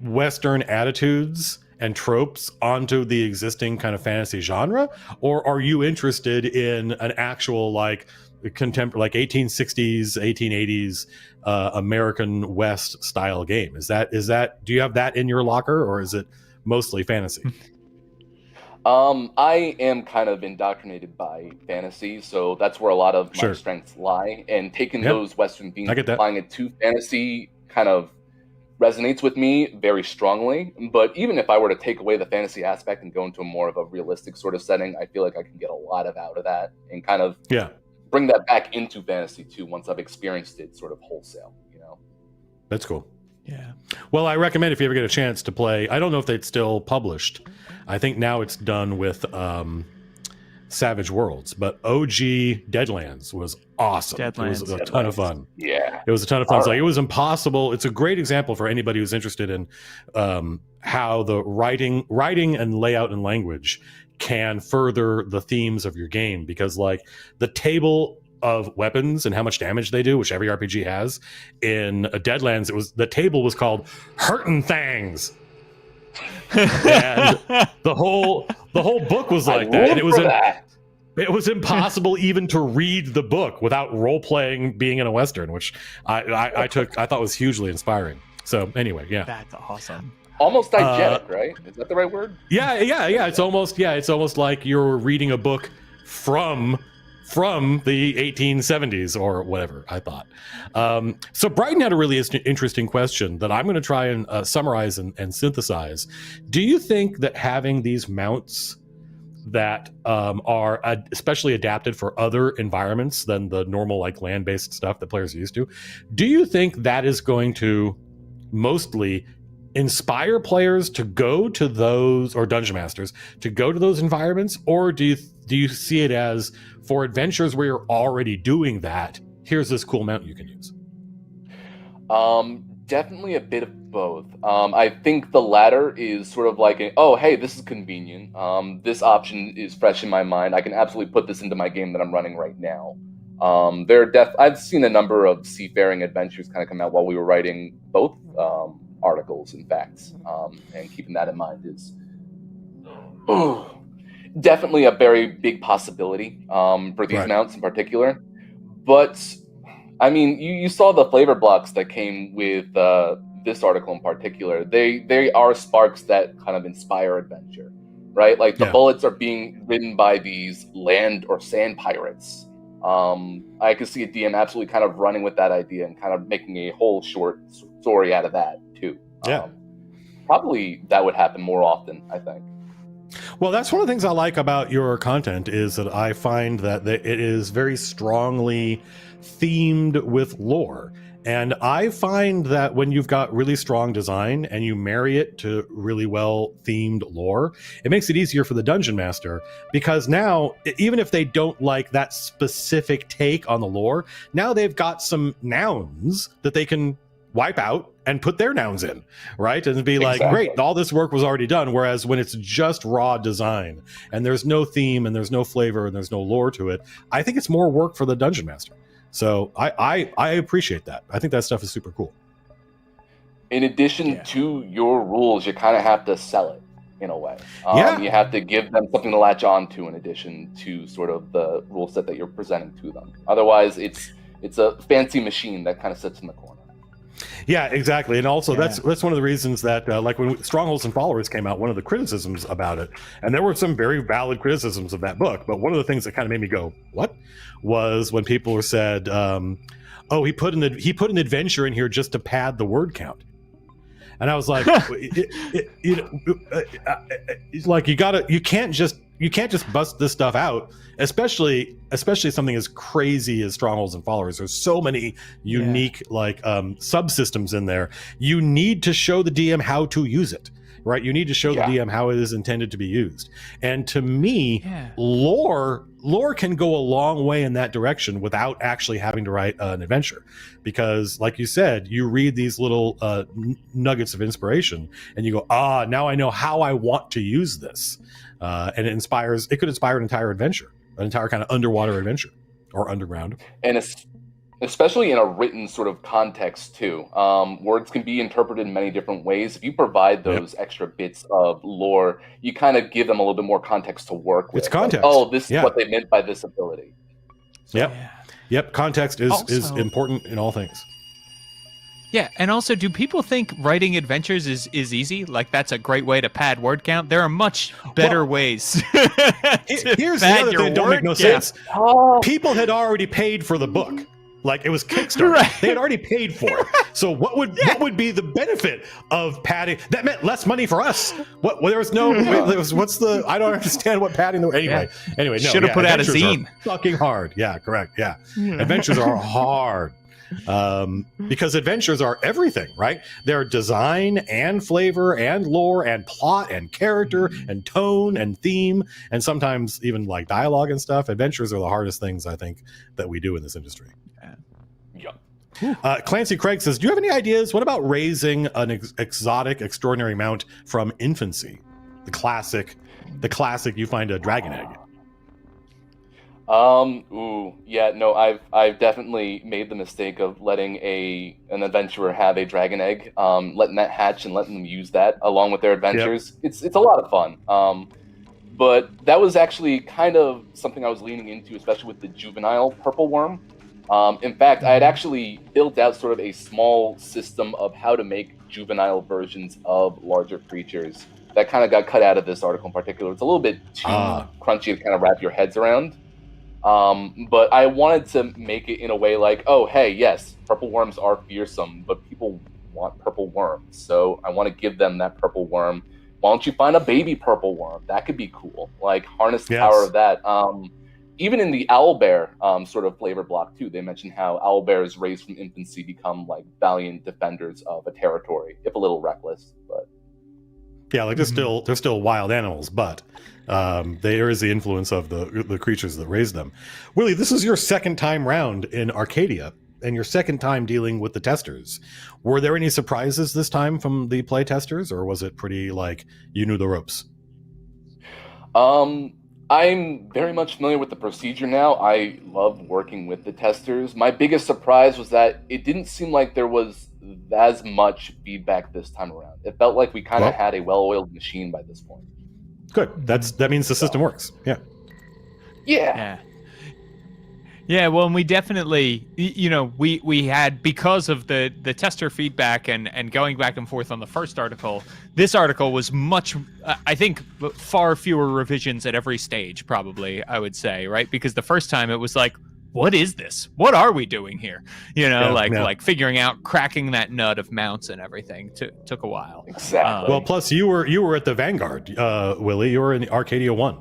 Western attitudes and tropes onto the existing kind of fantasy genre, or are you interested in an actual like contemporary, like 1860s, 1880s American West style game? Is that do you have that in your locker, or is it mostly fantasy? I am kind of indoctrinated by fantasy, so that's where a lot of my strengths lie. And taking those Western themes, applying it to fantasy, kind of resonates with me very strongly. But even if I were to take away the fantasy aspect and go into more of a realistic sort of setting, I feel like I can get a lot out of that and kind of bring that back into fantasy too once I've experienced it sort of wholesale, you know? That's cool. Yeah. Well, I recommend if you ever get a chance to play, I don't know if they'd still published. I think now it's done with Savage Worlds, but OG Deadlands was awesome. It was a ton of fun. Yeah. It was a ton of fun. It's like, it was impossible. It's a great example for anybody who's interested in how the writing and layout and language can further the themes of your game, because like the table of weapons and how much damage they do, which every RPG has, in Deadlands, the table was called Hurtin' Things. And the whole book was like that, and it was impossible even to read the book without role playing being in a Western, which I thought was hugely inspiring. So anyway, that's awesome. Almost diegetic, right? Is that the right word? Yeah. It's almost like you're reading a book from the 1870s or whatever, I thought. So Brighton had a really interesting question that I'm going to try and summarize and synthesize. Do you think that having these mounts that are especially adapted for other environments than the normal like land-based stuff that players are used to. Do you think that is going to mostly inspire players to go to those, or dungeon masters to go to those environments, or do you see it as for adventures where you're already doing that, here's this cool mount you can use? Definitely a bit of both. I think the latter is sort of like, oh, hey, this is convenient. This option is fresh in my mind. I can absolutely put this into my game that I'm running right now. I've seen a number of seafaring adventures kind of come out while we were writing both articles, in fact. And keeping that in mind is definitely a very big possibility for these mounts in particular. But I mean, you saw the flavor blocks that came with this article in particular. They are sparks that kind of inspire adventure, right? Like the bullets are being ridden by these land or sand pirates. I could see a DM absolutely kind of running with that idea and kind of making a whole short story out of that too. Probably that would happen more often, I think. Well, that's one of the things I like about your content is that I find that it is very strongly themed with lore. And I find that when you've got really strong design and you marry it to really well themed lore, it makes it easier for the dungeon master, because now, even if they don't like that specific take on the lore, now they've got some nouns that they can wipe out and put their nouns in, right? And be like, great, all this work was already done. Whereas when it's just raw design and there's no theme and there's no flavor and there's no lore to it, I think it's more work for the dungeon master. So I appreciate that. I think that stuff is super cool. In addition to your rules, you kind of have to sell it in a way. You have to give them something to latch on to in addition to sort of the rule set that you're presenting to them. Otherwise, it's a fancy machine that kind of sits in the corner. Yeah, exactly. And also that's one of the reasons that like when Strongholds and Followers came out, one of the criticisms about it, and there were some very valid criticisms of that book, but one of the things that kind of made me go, what? Was when people said, oh, he put an adventure in here just to pad the word count. And I was like, like you can't just bust this stuff out, especially something as crazy as Strongholds and Followers. There's so many unique like subsystems in there. You need to show the DM how to use it, right? You need to show the DM how it is intended to be used. And to me, lore can go a long way in that direction without actually having to write an adventure, because like you said, you read these little nuggets of inspiration and you go, now I know how I want to use this. And it could inspire an entire adventure, an entire kind of underwater adventure or underground. And especially in a written sort of context too. Words can be interpreted in many different ways. If you provide those extra bits of lore, you kind of give them a little bit more context to work with. It's context. Like, this is what they meant by this ability. So, Yep. Context is important in all things. Yeah, and also, do people think writing adventures is easy? Like, that's a great way to pad word count? There are much better ways to here's pad the other your thing that don't word make no count. sense. People had already paid for the book. Like, it was Kickstarter. Right. They had already paid for it. So what would be the benefit of padding? That meant less money for us. There was no. I don't understand what padding. Anyway, no. Should have put out a zine. Fucking hard. Yeah, correct. Yeah, adventures are hard. Because adventures are everything, right? They're design and flavor and lore and plot and character and tone and theme and sometimes even like dialogue and stuff. Adventures are the hardest things I think that we do in this industry. Clancy Craig says, do you have any ideas? What about raising an exotic extraordinary mount from infancy? The classic you find a dragon egg. I've definitely made the mistake of letting an adventurer have a dragon egg, letting that hatch and letting them use that along with their adventures. It's a lot of fun. But that was actually kind of something I was leaning into, especially with the juvenile purple worm. In fact, I had actually built out sort of a small system of how to make juvenile versions of larger creatures. That kind of got cut out of this article in particular. It's a little bit too crunchy to kind of wrap your heads around. But I wanted to make it in a way like, oh, hey, yes, purple worms are fearsome, but people want purple worms. So I want to give them that purple worm why don't you find a baby purple worm? That could be cool. Like, harness the Yes. power of that. Even in the owlbear sort of flavor block too, they mention how owlbears raised from infancy become like valiant defenders of a territory, if a little reckless. But Yeah, like they're still wild animals, but there is the influence of the creatures that raised them. Willy, this is your second time round in Arcadia, and your second time dealing with the testers. Were there any surprises this time from the play testers, or was it pretty like you knew the ropes? I'm very much familiar with the procedure now. I love working with the testers. My biggest surprise was that it didn't seem like there was as much feedback this time around. It felt like we kind of had a well-oiled machine by this point. Good. That means the system works. Yeah. Yeah, well, and we definitely, we had, because of the tester feedback and going back and forth on the first article, this article was much, I think, far fewer revisions at every stage, probably, I would say, right? Because the first time it was like, what is this? What are we doing here? Like figuring out, cracking that nut of mounts and everything took a while. Exactly. Well, plus you were at the Vanguard, Willy. You were in Arcadia 1.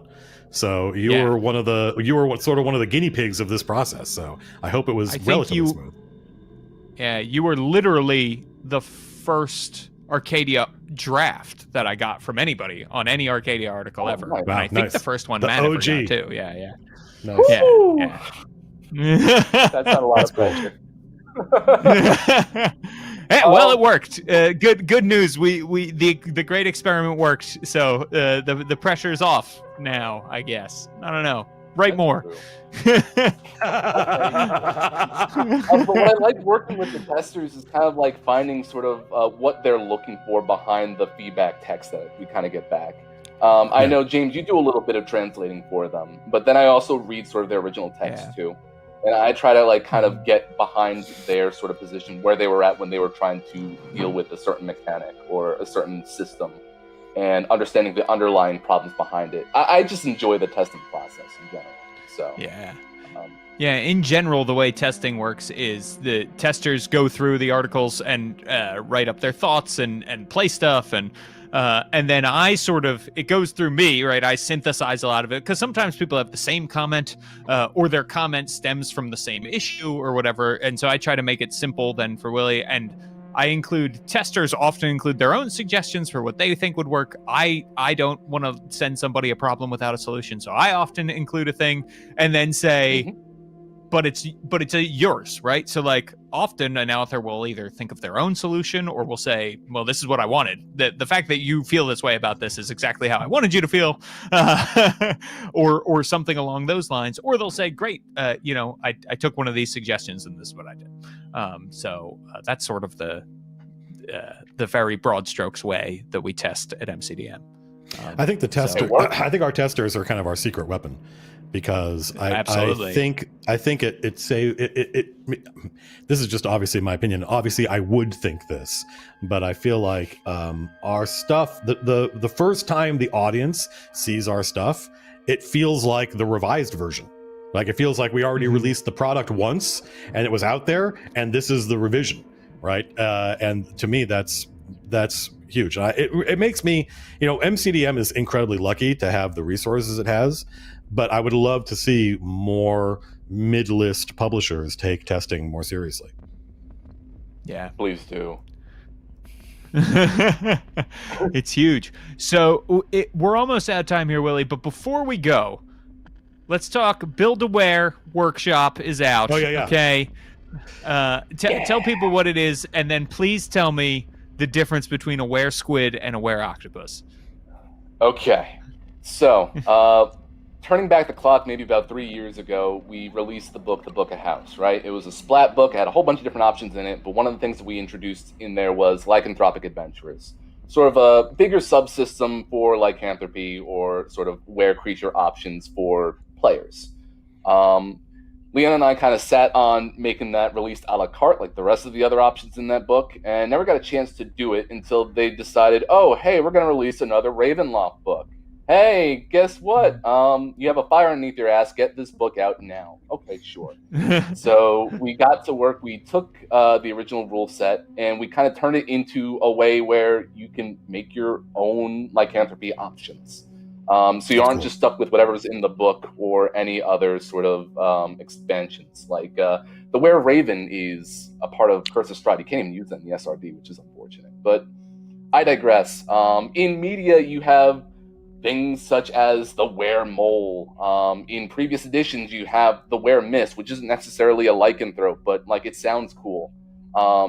So you were one of the guinea pigs of this process. So I hope it was relatively smooth. Yeah, you were literally the first Arcadia draft that I got from anybody on any Arcadia article ever. Wow, and I think the first one Matt ever got too. Yeah. Nice. That's not a lot of pressure. Well, it worked. Good news. The great experiment worked. So the pressure's off now, I guess. I don't know. Write more. But what I like working with the testers is kind of like finding sort of what they're looking for behind the feedback text that we kind of get back. I know, James, you do a little bit of translating for them, but then I also read sort of their original text too. And I try to like kind of get behind their sort of position, where they were at when they were trying to deal with a certain mechanic or a certain system, and understanding the underlying problems behind it. I just enjoy the testing process in general. So in general, the way testing works is the testers go through the articles and write up their thoughts and play stuff, and then it goes through me, right? I synthesize a lot of it, because sometimes people have the same comment, or their comment stems from the same issue or whatever. And so I try to make it simple then for Willy. And testers often include their own suggestions for what they think would work. I don't want to send somebody a problem without a solution. So I often include a thing and then say, but it's yours, right? So like often an author will either think of their own solution, or will say, well, this is what I wanted. The fact that you feel this way about this is exactly how I wanted you to feel, or something along those lines. Or they'll say, great, I took one of these suggestions and this is what I did. So that's sort of the very broad strokes way that we test at MCDM. I think I think our testers are kind of our secret weapon, because I think this is just obviously my opinion. Obviously, I would think this, but I feel like our stuff, the first time the audience sees our stuff, it feels like the revised version. Like it feels like we already released the product once and it was out there, and this is the revision, right? And to me, that's huge. It makes me, MCDM is incredibly lucky to have the resources it has, but I would love to see more mid-list publishers take testing more seriously. Yeah, please do. It's huge. So we're almost out of time here, Willy, but before we go, let's talk Build-A-Ware Workshop is out. Oh, yeah. Okay. Tell people what it is, and then please tell me the difference between a were squid and a were octopus. Okay. So, turning back the clock, maybe about 3 years ago, we released the book of House, right? It was a splat book. It had a whole bunch of different options in it, but one of the things that we introduced in there was lycanthropic adventurers. Sort of a bigger subsystem for lycanthropy, or sort of were creature options for players. Leon and I kind of sat on making that released a la carte, like the rest of the other options in that book, and never got a chance to do it until they decided, oh, hey, we're going to release another Ravenloft book. hey, guess what? You have a fire underneath your ass. Get this book out now. Okay, sure. So we got to work. We took the original rule set and we kind of turned it into a way where you can make your own lycanthropy options. So you aren't just stuck with whatever's in the book or any other sort of expansions. Like the Were Raven is a part of Curse of Strahd. You can't even use that in the SRD, which is unfortunate. But I digress. In media, you have things such as the Were Mole. In previous editions, you have the Were Mist, which isn't necessarily a lycanthrope, but like it sounds cool.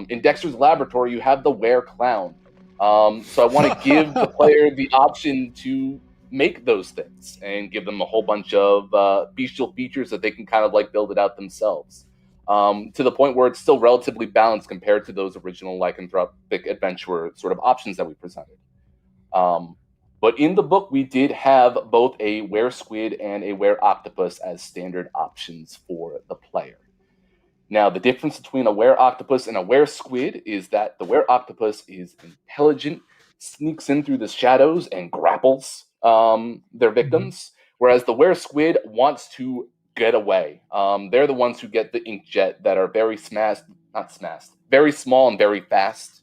In Dexter's Laboratory, you have the Were Clown. So I want to give the player the option to make those things and give them a whole bunch of bestial features that they can kind of like build it out themselves. To the point where it's still relatively balanced compared to those original lycanthropic adventurer sort of options that we presented. But in the book, we did have both a Were Squid and a Were Octopus as standard options for the player. Now, the difference between a Were Octopus and a Were Squid is that the Were Octopus is intelligent, sneaks in through the shadows, and grapples their victims, whereas the Were Squid wants to get away. They're the ones who get the inkjet that are very very small and very fast.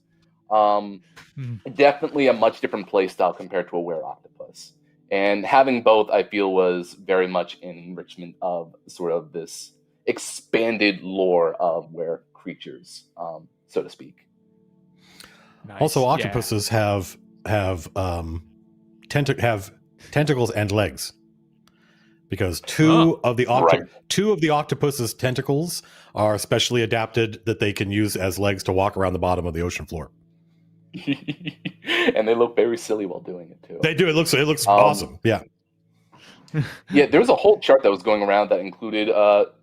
Definitely a much different play style compared to a Were Octopus. And having both, I feel, was very much an enrichment of sort of this expanded lore of Were creatures, so to speak. Nice. Also, octopuses have tentacles and legs, because two of the octopus's tentacles are specially adapted that they can use as legs to walk around the bottom of the ocean floor. And they look very silly while doing it too. They do. It looks awesome. Yeah. Yeah, there was a whole chart that was going around that included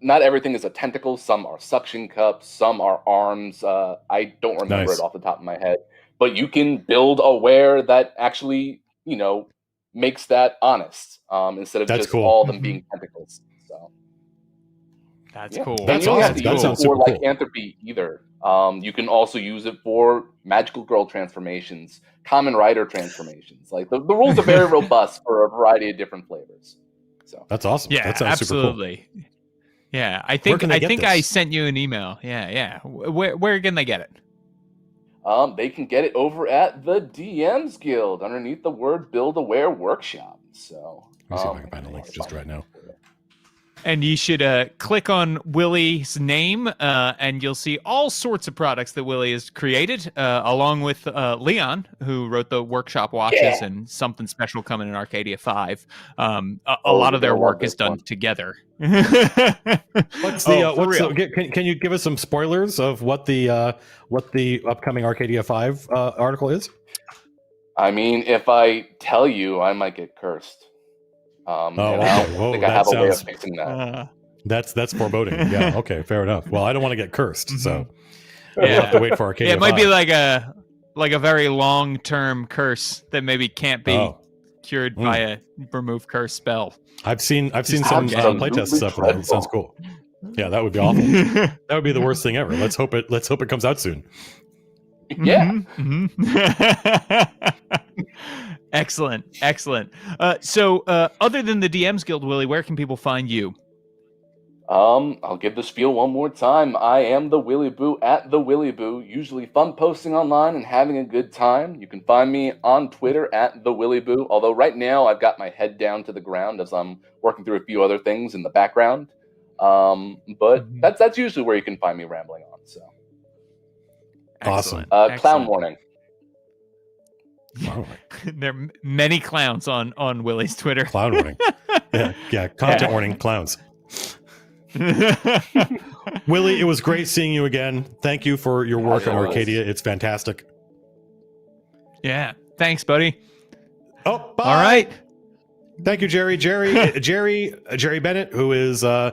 not everything is a tentacle. Some are suction cups. Some are arms. I don't remember it off the top of my head. But you can build a Were that actually, makes that honest instead of just all of them being tentacles. So that's cool. And you don't have to use it for lycanthropy either. You can also use it for magical girl transformations, common rider transformations. Like the rules are very robust for a variety of different flavors. So that's awesome. Yeah, that sounds absolutely. Super cool. Yeah, I think I sent you an email. Yeah. Where can they get it? They can get it over at the DMs Guild underneath the word Build a Were Workshop. So let me see if I can find a link just right now. And you should click on Willy's name, and you'll see all sorts of products that Willy has created, along with Leon, who wrote the workshop watches and something special coming in Arcadia 5. A lot of their work is done together. What's the? Can you give us some spoilers of what the upcoming Arcadia 5 article is? I mean, if I tell you, I might get cursed. I think I have a way of fixing that. That's foreboding. Yeah. Okay. Fair enough. Well, I don't want to get cursed, so we'll have to wait for Arcadia. It might be like a very long-term curse that maybe can't be cured by a remove curse spell. I've seen some playtest stuff for that. It sounds cool. Yeah, that would be awful. That would be the worst thing ever. Let's hope it comes out soon. Yeah. Excellent. So other than the DMs Guild, Willy, where can people find you? I'll give the spiel one more time. I am the Willy Boo at the Willy Boo, usually fun posting online and having a good time. You can find me on Twitter at the Willy Boo, although right now I've got my head down to the ground as I'm working through a few other things in the background. But that's usually where you can find me rambling on. So awesome. Clown warning. There are many clowns on Willy's Twitter. Clown warning. Yeah. Content warning. Clowns. Willy, it was great seeing you again. Thank you for your work on Arcadia. It's fantastic. Yeah. Thanks, buddy. Oh, bye. All right. Thank you, Jerry. Jerry Bennett, who is our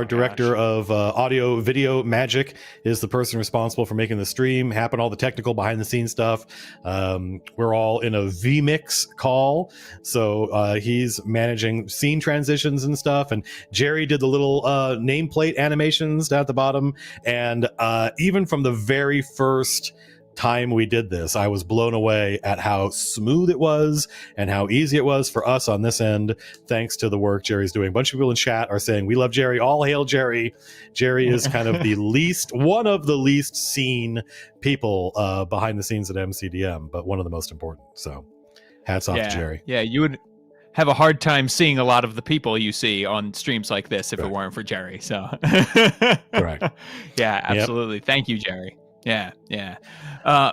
director of audio video magic, is the person responsible for making the stream happen, all the technical behind the scenes stuff. We're all in a vMix call, so he's managing scene transitions and stuff. And Jerry did the little nameplate animations down at the bottom. And even from the very first time we did this, I was blown away at how smooth it was and how easy it was for us on this end, thanks to the work Jerry's doing. A bunch of people in chat are saying, we love Jerry. All hail Jerry. Jerry is kind of one of the least seen people behind the scenes at MCDM, but one of the most important. So hats off to Jerry. Yeah, you would have a hard time seeing a lot of the people you see on streams like this if it weren't for Jerry. So correct. Yeah, absolutely. Yep. Thank you, Jerry. Yeah.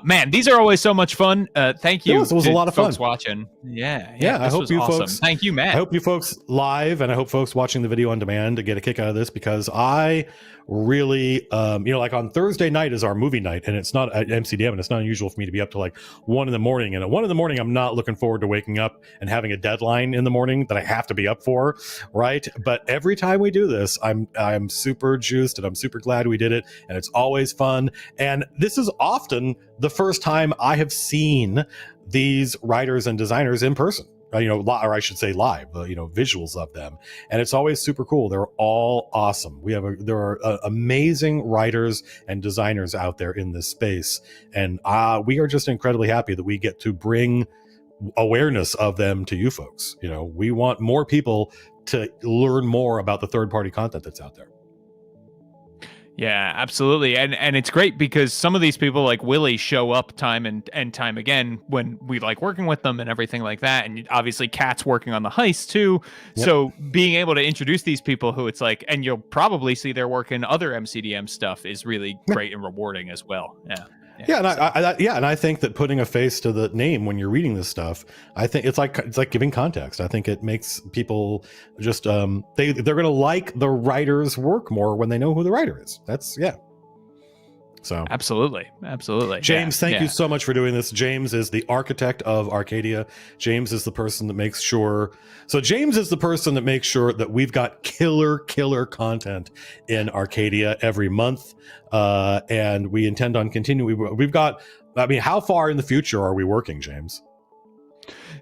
Man, these are always so much fun. Thank you. It was a lot of folks fun watching. Yeah. I hope you awesome. folks. Thank you, Matt. I hope you folks live, and I hope folks watching the video on demand to get a kick out of this, because I really, like on Thursday night is our movie night, and it's not at MCDM, and it's not unusual for me to be up to like 1 a.m. And at 1 a.m, I'm not looking forward to waking up and having a deadline in the morning that I have to be up for, right? But every time we do this, I'm super juiced, and I'm super glad we did it, and it's always fun. And this is often the first time I have seen these writers and designers in person. Or I should say live, visuals of them. And it's always super cool. They're all awesome. There are amazing writers and designers out there in this space. And we are just incredibly happy that we get to bring awareness of them to you folks. We want more people to learn more about the third-party content that's out there. Yeah, absolutely. And it's great because some of these people like Willy show up time and time again when we like working with them and everything like that. And obviously Kat's working on the heist too. Yep. So being able to introduce these people who it's like, and you'll probably see their work in other MCDM stuff is really great and rewarding as well. And I think that putting a face to the name when you're reading this stuff, I think it's like giving context. I think it makes people just they're going to like the writer's work more when they know who the writer is. So absolutely. James, thank you so much for doing this. James is the architect of Arcadia. James is the person that makes sure that we've got killer content in Arcadia every month. And we intend on continuing. We've got, how far in the future are we working, James?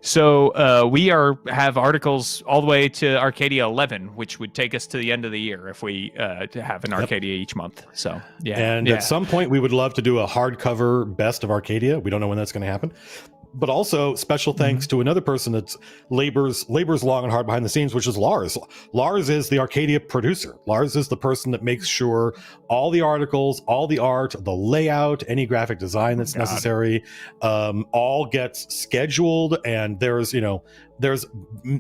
So we have articles all the way to Arcadia 11, which would take us to the end of the year if we have an Arcadia each month. So at some point we would love to do a hardcover best of Arcadia. We don't know when that's going to happen. But also special thanks to another person that's labors long and hard behind the scenes, which is Lars. Lars is the Arcadia producer. Lars is the person that makes sure all the articles, all the art, the layout, any graphic design that's necessary, all gets scheduled. And there's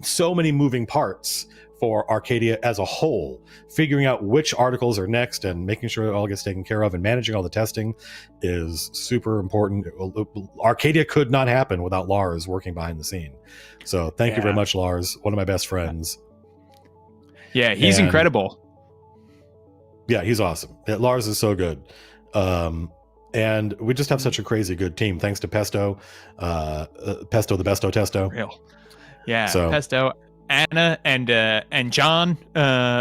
so many moving parts for Arcadia as a whole. Figuring out which articles are next and making sure it all gets taken care of and managing all the testing is super important. Arcadia could not happen without Lars working behind the scene. So thank you very much, Lars. One of my best friends. Yeah, he's incredible. Yeah, he's awesome. Lars is so good. And we just have such a crazy good team. Thanks to Pesto, the Besto Testo. Real. Yeah, so, Pesto. Anna and John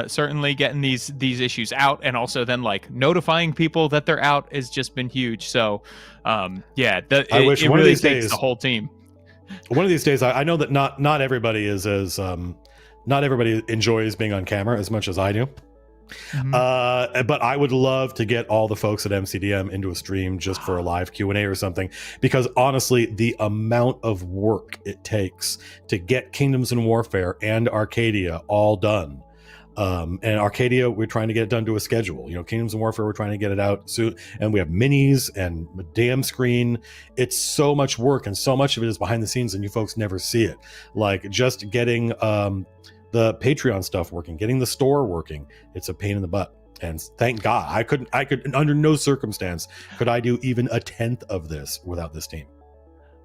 certainly getting these issues out, and also then like notifying people that they're out has just been huge. So it really takes the whole team. One of these days, I know that not everybody is as not everybody enjoys being on camera as much as I do. Mm-hmm. But I would love to get all the folks at MCDM into a stream just for a live Q&A or something, because honestly, the amount of work it takes to get Kingdoms and Warfare and Arcadia all done. And Arcadia, we're trying to get it done to a schedule. Kingdoms and Warfare, we're trying to get it out soon. And we have minis and a damn screen. It's so much work, and so much of it is behind the scenes, and you folks never see it. Like just getting the Patreon stuff working, getting the store working, it's a pain in the butt. And thank God, I could under no circumstance could I do even a tenth of this without this team.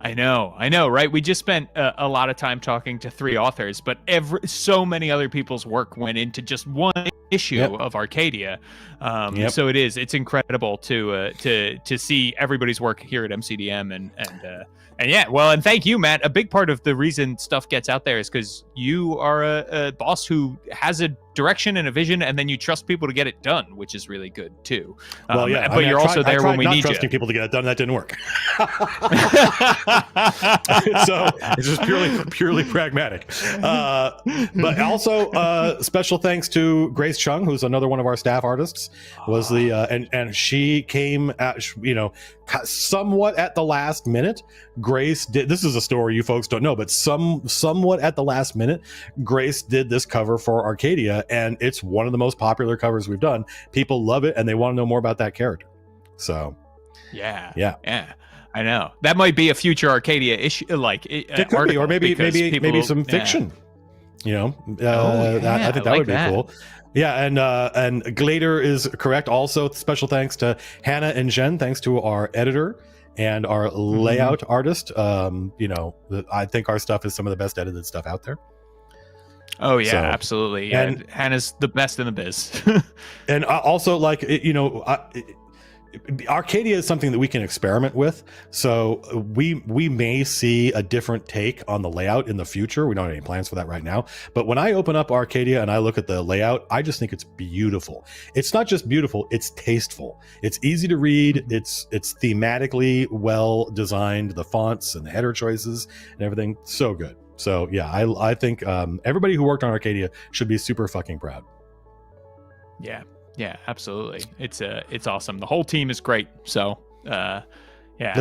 I know, right? We just spent a lot of time talking to 3 authors, but so many other people's work went into just one issue of Arcadia. So it's incredible to see everybody's work here at MCDM and thank you, Matt. A big part of the reason stuff gets out there is because you are a boss who has a direction and a vision, and then you trust people to get it done, which is really good too. Well, yeah, but you're also there when we need you. trusting people to get it done. That didn't work. So it's just purely pragmatic. But also special thanks to Grace Chung, who's another one of our staff artists. Was the and she came at, somewhat at the last minute. Grace did, this is a story you folks don't know, but somewhat at the last minute, Grace did this cover for Arcadia, and it's one of the most popular covers we've done. People love it, and they want to know more about that character. So yeah, I know that might be a future Arcadia issue, like it could be, or maybe some fiction. You know, I think that would be cool. Yeah, and Glader is correct. Also, special thanks to Hannah and Jen. Thanks to our editor and our layout artist. You know, I think our stuff is some of the best edited stuff out there. Oh yeah, absolutely. Yeah, and Hannah's the best in the biz. And also, like, you know, Arcadia is something that we can experiment with, so we may see a different take on the layout in the future. We don't have any plans for that right now, but when I open up Arcadia and I look at the layout, I just think it's beautiful. It's not just beautiful, it's tasteful. It's easy to read. It's thematically well designed. The fonts and the header choices and everything, so good. So yeah, I think everybody who worked on Arcadia should be super fucking proud. Yeah, absolutely. It's awesome. The whole team is great. So, yeah,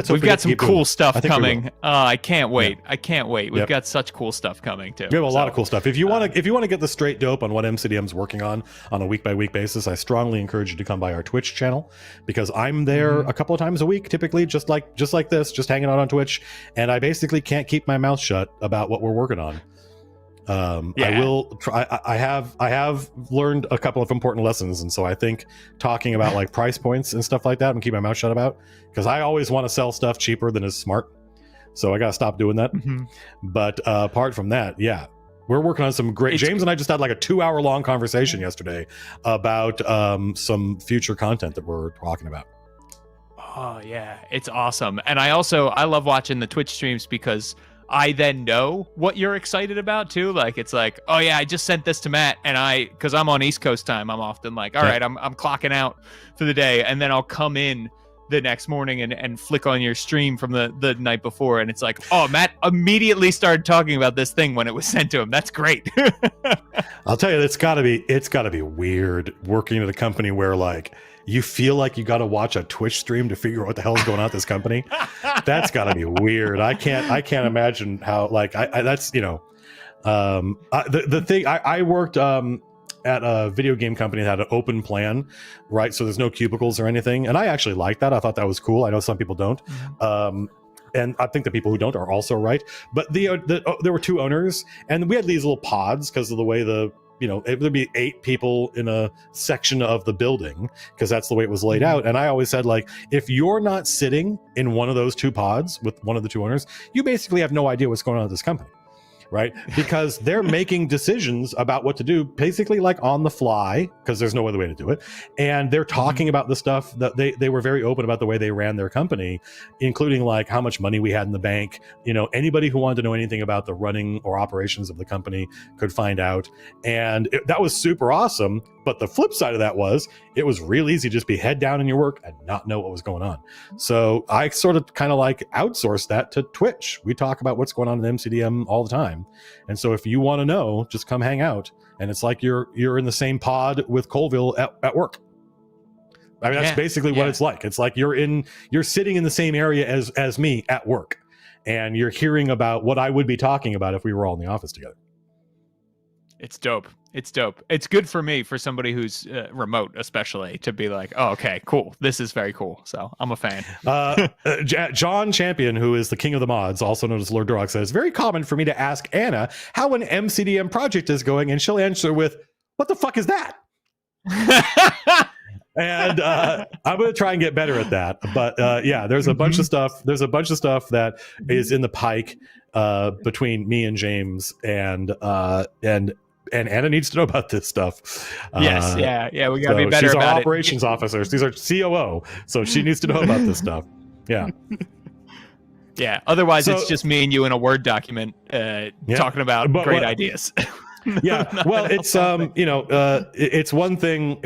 we've got some cool stuff coming. I can't wait. Yeah. I can't wait. We've got such cool stuff coming too. We have a lot of cool stuff. If you want to get the straight dope on what MCDM's working on a week by week basis, I strongly encourage you to come by our Twitch channel, because I'm there a couple of times a week, typically, just like this, just hanging out on Twitch, and I basically can't keep my mouth shut about what we're working on. I will try. I have learned a couple of important lessons, and so I think talking about like price points and stuff like that, and keep my mouth shut about, because I always want to sell stuff cheaper than is smart. So I got to stop doing that. But apart from that, yeah, we're working on some great. James and I just had like a 2-hour long conversation yesterday about some future content that we're talking about. Oh yeah, it's awesome. And I love watching the Twitch streams, because I then know what you're excited about too. Like, it's like, oh yeah, I just sent this to Matt, and because I'm on East Coast time, I'm often like, all right, I'm clocking out for the day, and then I'll come in the next morning and flick on your stream from the night before, and it's like, oh, Matt immediately started talking about this thing when it was sent to him. That's great. I'll tell you, it's gotta be weird working at a company where like you feel like you got to watch a Twitch stream to figure out what the hell is going on at this company. That's got to be weird. I can't imagine how, like, I that's, you know, the thing I worked at a video game company that had an open plan, right? So there's no cubicles or anything. And I actually liked that. I thought that was cool. I know some people don't. And I think the people who don't are also right. But there were 2 owners, and we had these little pods because of the way it would be 8 people in a section of the building, because that's the way it was laid out. And I always said, like, if you're not sitting in one of those 2 pods with one of the 2 owners, you basically have no idea what's going on at this company, right? Because they're making decisions about what to do, basically like on the fly, because there's no other way to do it. And they're talking about the stuff that they were very open about the way they ran their company, including like how much money we had in the bank. You know, anybody who wanted to know anything about the running or operations of the company could find out. And that was super awesome. But the flip side of that was, it was real easy to just be head down in your work and not know what was going on. So I sort of kind of like outsourced that to Twitch. We talk about what's going on in MCDM all the time. And so if you want to know, just come hang out. And it's like you're in the same pod with Colville at work. I mean, that's basically what it's like. It's like you're sitting in the same area as me at work. And you're hearing about what I would be talking about if we were all in the office together. It's dope. It's dope. It's good for me, for somebody who's remote, especially, to be like, oh, okay, cool. This is very cool. So I'm a fan. John Champion, who is the king of the mods, also known as Lord Durok, says, very common for me to ask Anna how an MCDM project is going, and she'll answer with, what the fuck is that? And I'm going to try and get better at that. But yeah, there's a bunch of stuff. There's a bunch of stuff that is in the pike between me and James, and Anna needs to know about this stuff. Yes, yeah, we got to be better about it. She's our operations officer. She's our COO, so she needs to know about this stuff. Yeah. Yeah. Otherwise, it's just me and you in a Word document talking about great ideas. Yeah, well, it's it's one thing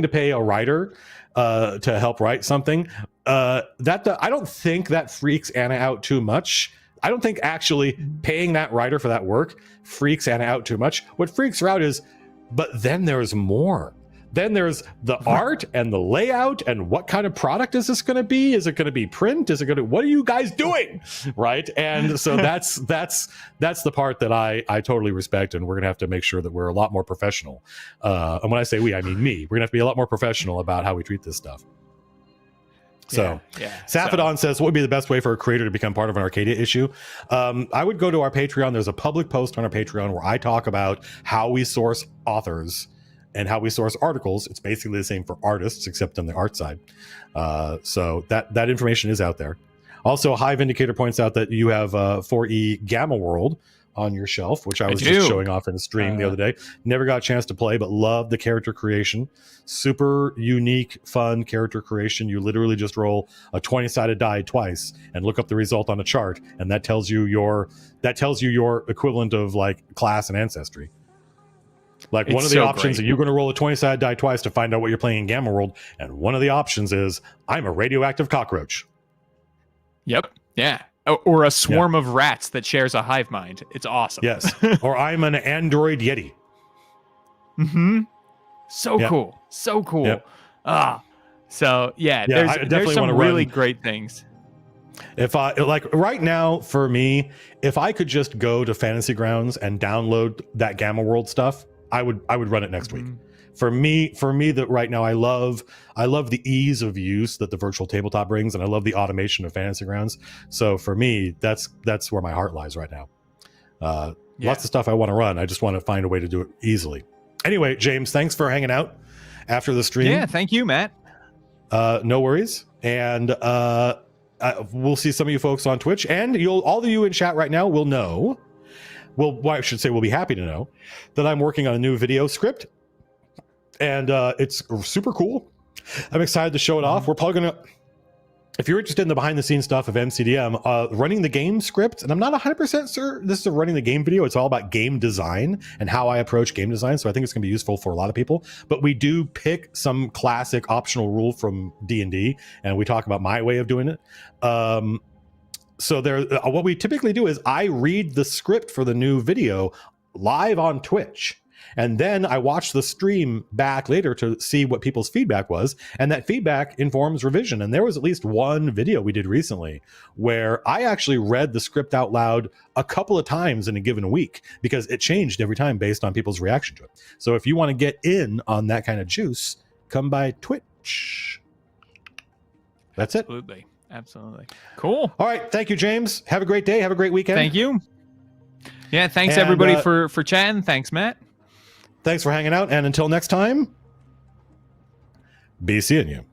to pay a writer to help write something. I don't think that freaks Anna out too much. I don't think actually paying that writer for that work freaks Anna out too much. What freaks her out is, but then there's more. Then there's the art and the layout and what kind of product is this going to be? Is it going to be print? What are you guys doing? Right. And so that's the part that I totally respect. And we're going to have to make sure that we're a lot more professional. And when I say we, I mean me. We're going to have to be a lot more professional about how we treat this stuff. So, Safadon says, what would be the best way for a creator to become part of an Arcadia issue? I would go to our Patreon. There's a public post on our Patreon where I talk about how we source authors and how we source articles. It's basically the same for artists, except on the art side. So that information is out there. Also, Hive Indicator points out that you have 4E Gamma World on your shelf, which I was just showing off in a stream the other day. Never got a chance to play, but love the character creation. Super unique, fun character creation. You literally just roll a 20-sided die twice and look up the result on a chart, and that tells you your equivalent of like class and ancestry. Like one of the options, you're going to roll a 20-sided die twice to find out what you're playing in Gamma World, and one of the options is I'm a radioactive cockroach. Yep. Yeah. Or a swarm of rats that shares a hive mind. It's awesome. Yes. Or I'm an android yeti. Mm-hmm. So cool. So cool. Yep. There's some really great things. If I right now, for me, if I could just go to Fantasy Grounds and download that Gamma World stuff, I would run it next week. For me, that right now, I love the ease of use that the virtual tabletop brings, and I love the automation of Fantasy Grounds. So for me, that's where my heart lies right now. Lots of stuff I want to run. I just want to find a way to do it easily. Anyway, James, thanks for hanging out after the stream. Yeah, thank you, Matt. No worries. And we'll see some of you folks on Twitch, and all of you in chat right now will know. Well, I should say we'll be happy to know that I'm working on a new video script. And it's super cool. I'm excited to show it off. We're probably going to, if you're interested in the behind the scenes stuff of MCDM, running the game script, and I'm not 100% sure this is a running the game video. It's all about game design and how I approach game design. So I think it's going to be useful for a lot of people. But we do pick some classic optional rule from D&D, and we talk about my way of doing it. So what we typically do is I read the script for the new video live on Twitch. And then I watch the stream back later to see what people's feedback was. And that feedback informs revision. And there was at least one video we did recently where I actually read the script out loud a couple of times in a given week because it changed every time based on people's reaction to it. So if you want to get in on that kind of juice, come by Twitch. That's it. Absolutely. Cool. All right. Thank you, James. Have a great day. Have a great weekend. Thank you. Yeah. Thanks, everybody, for chatting. Thanks, Matt. Thanks for hanging out, and until next time, be seeing you.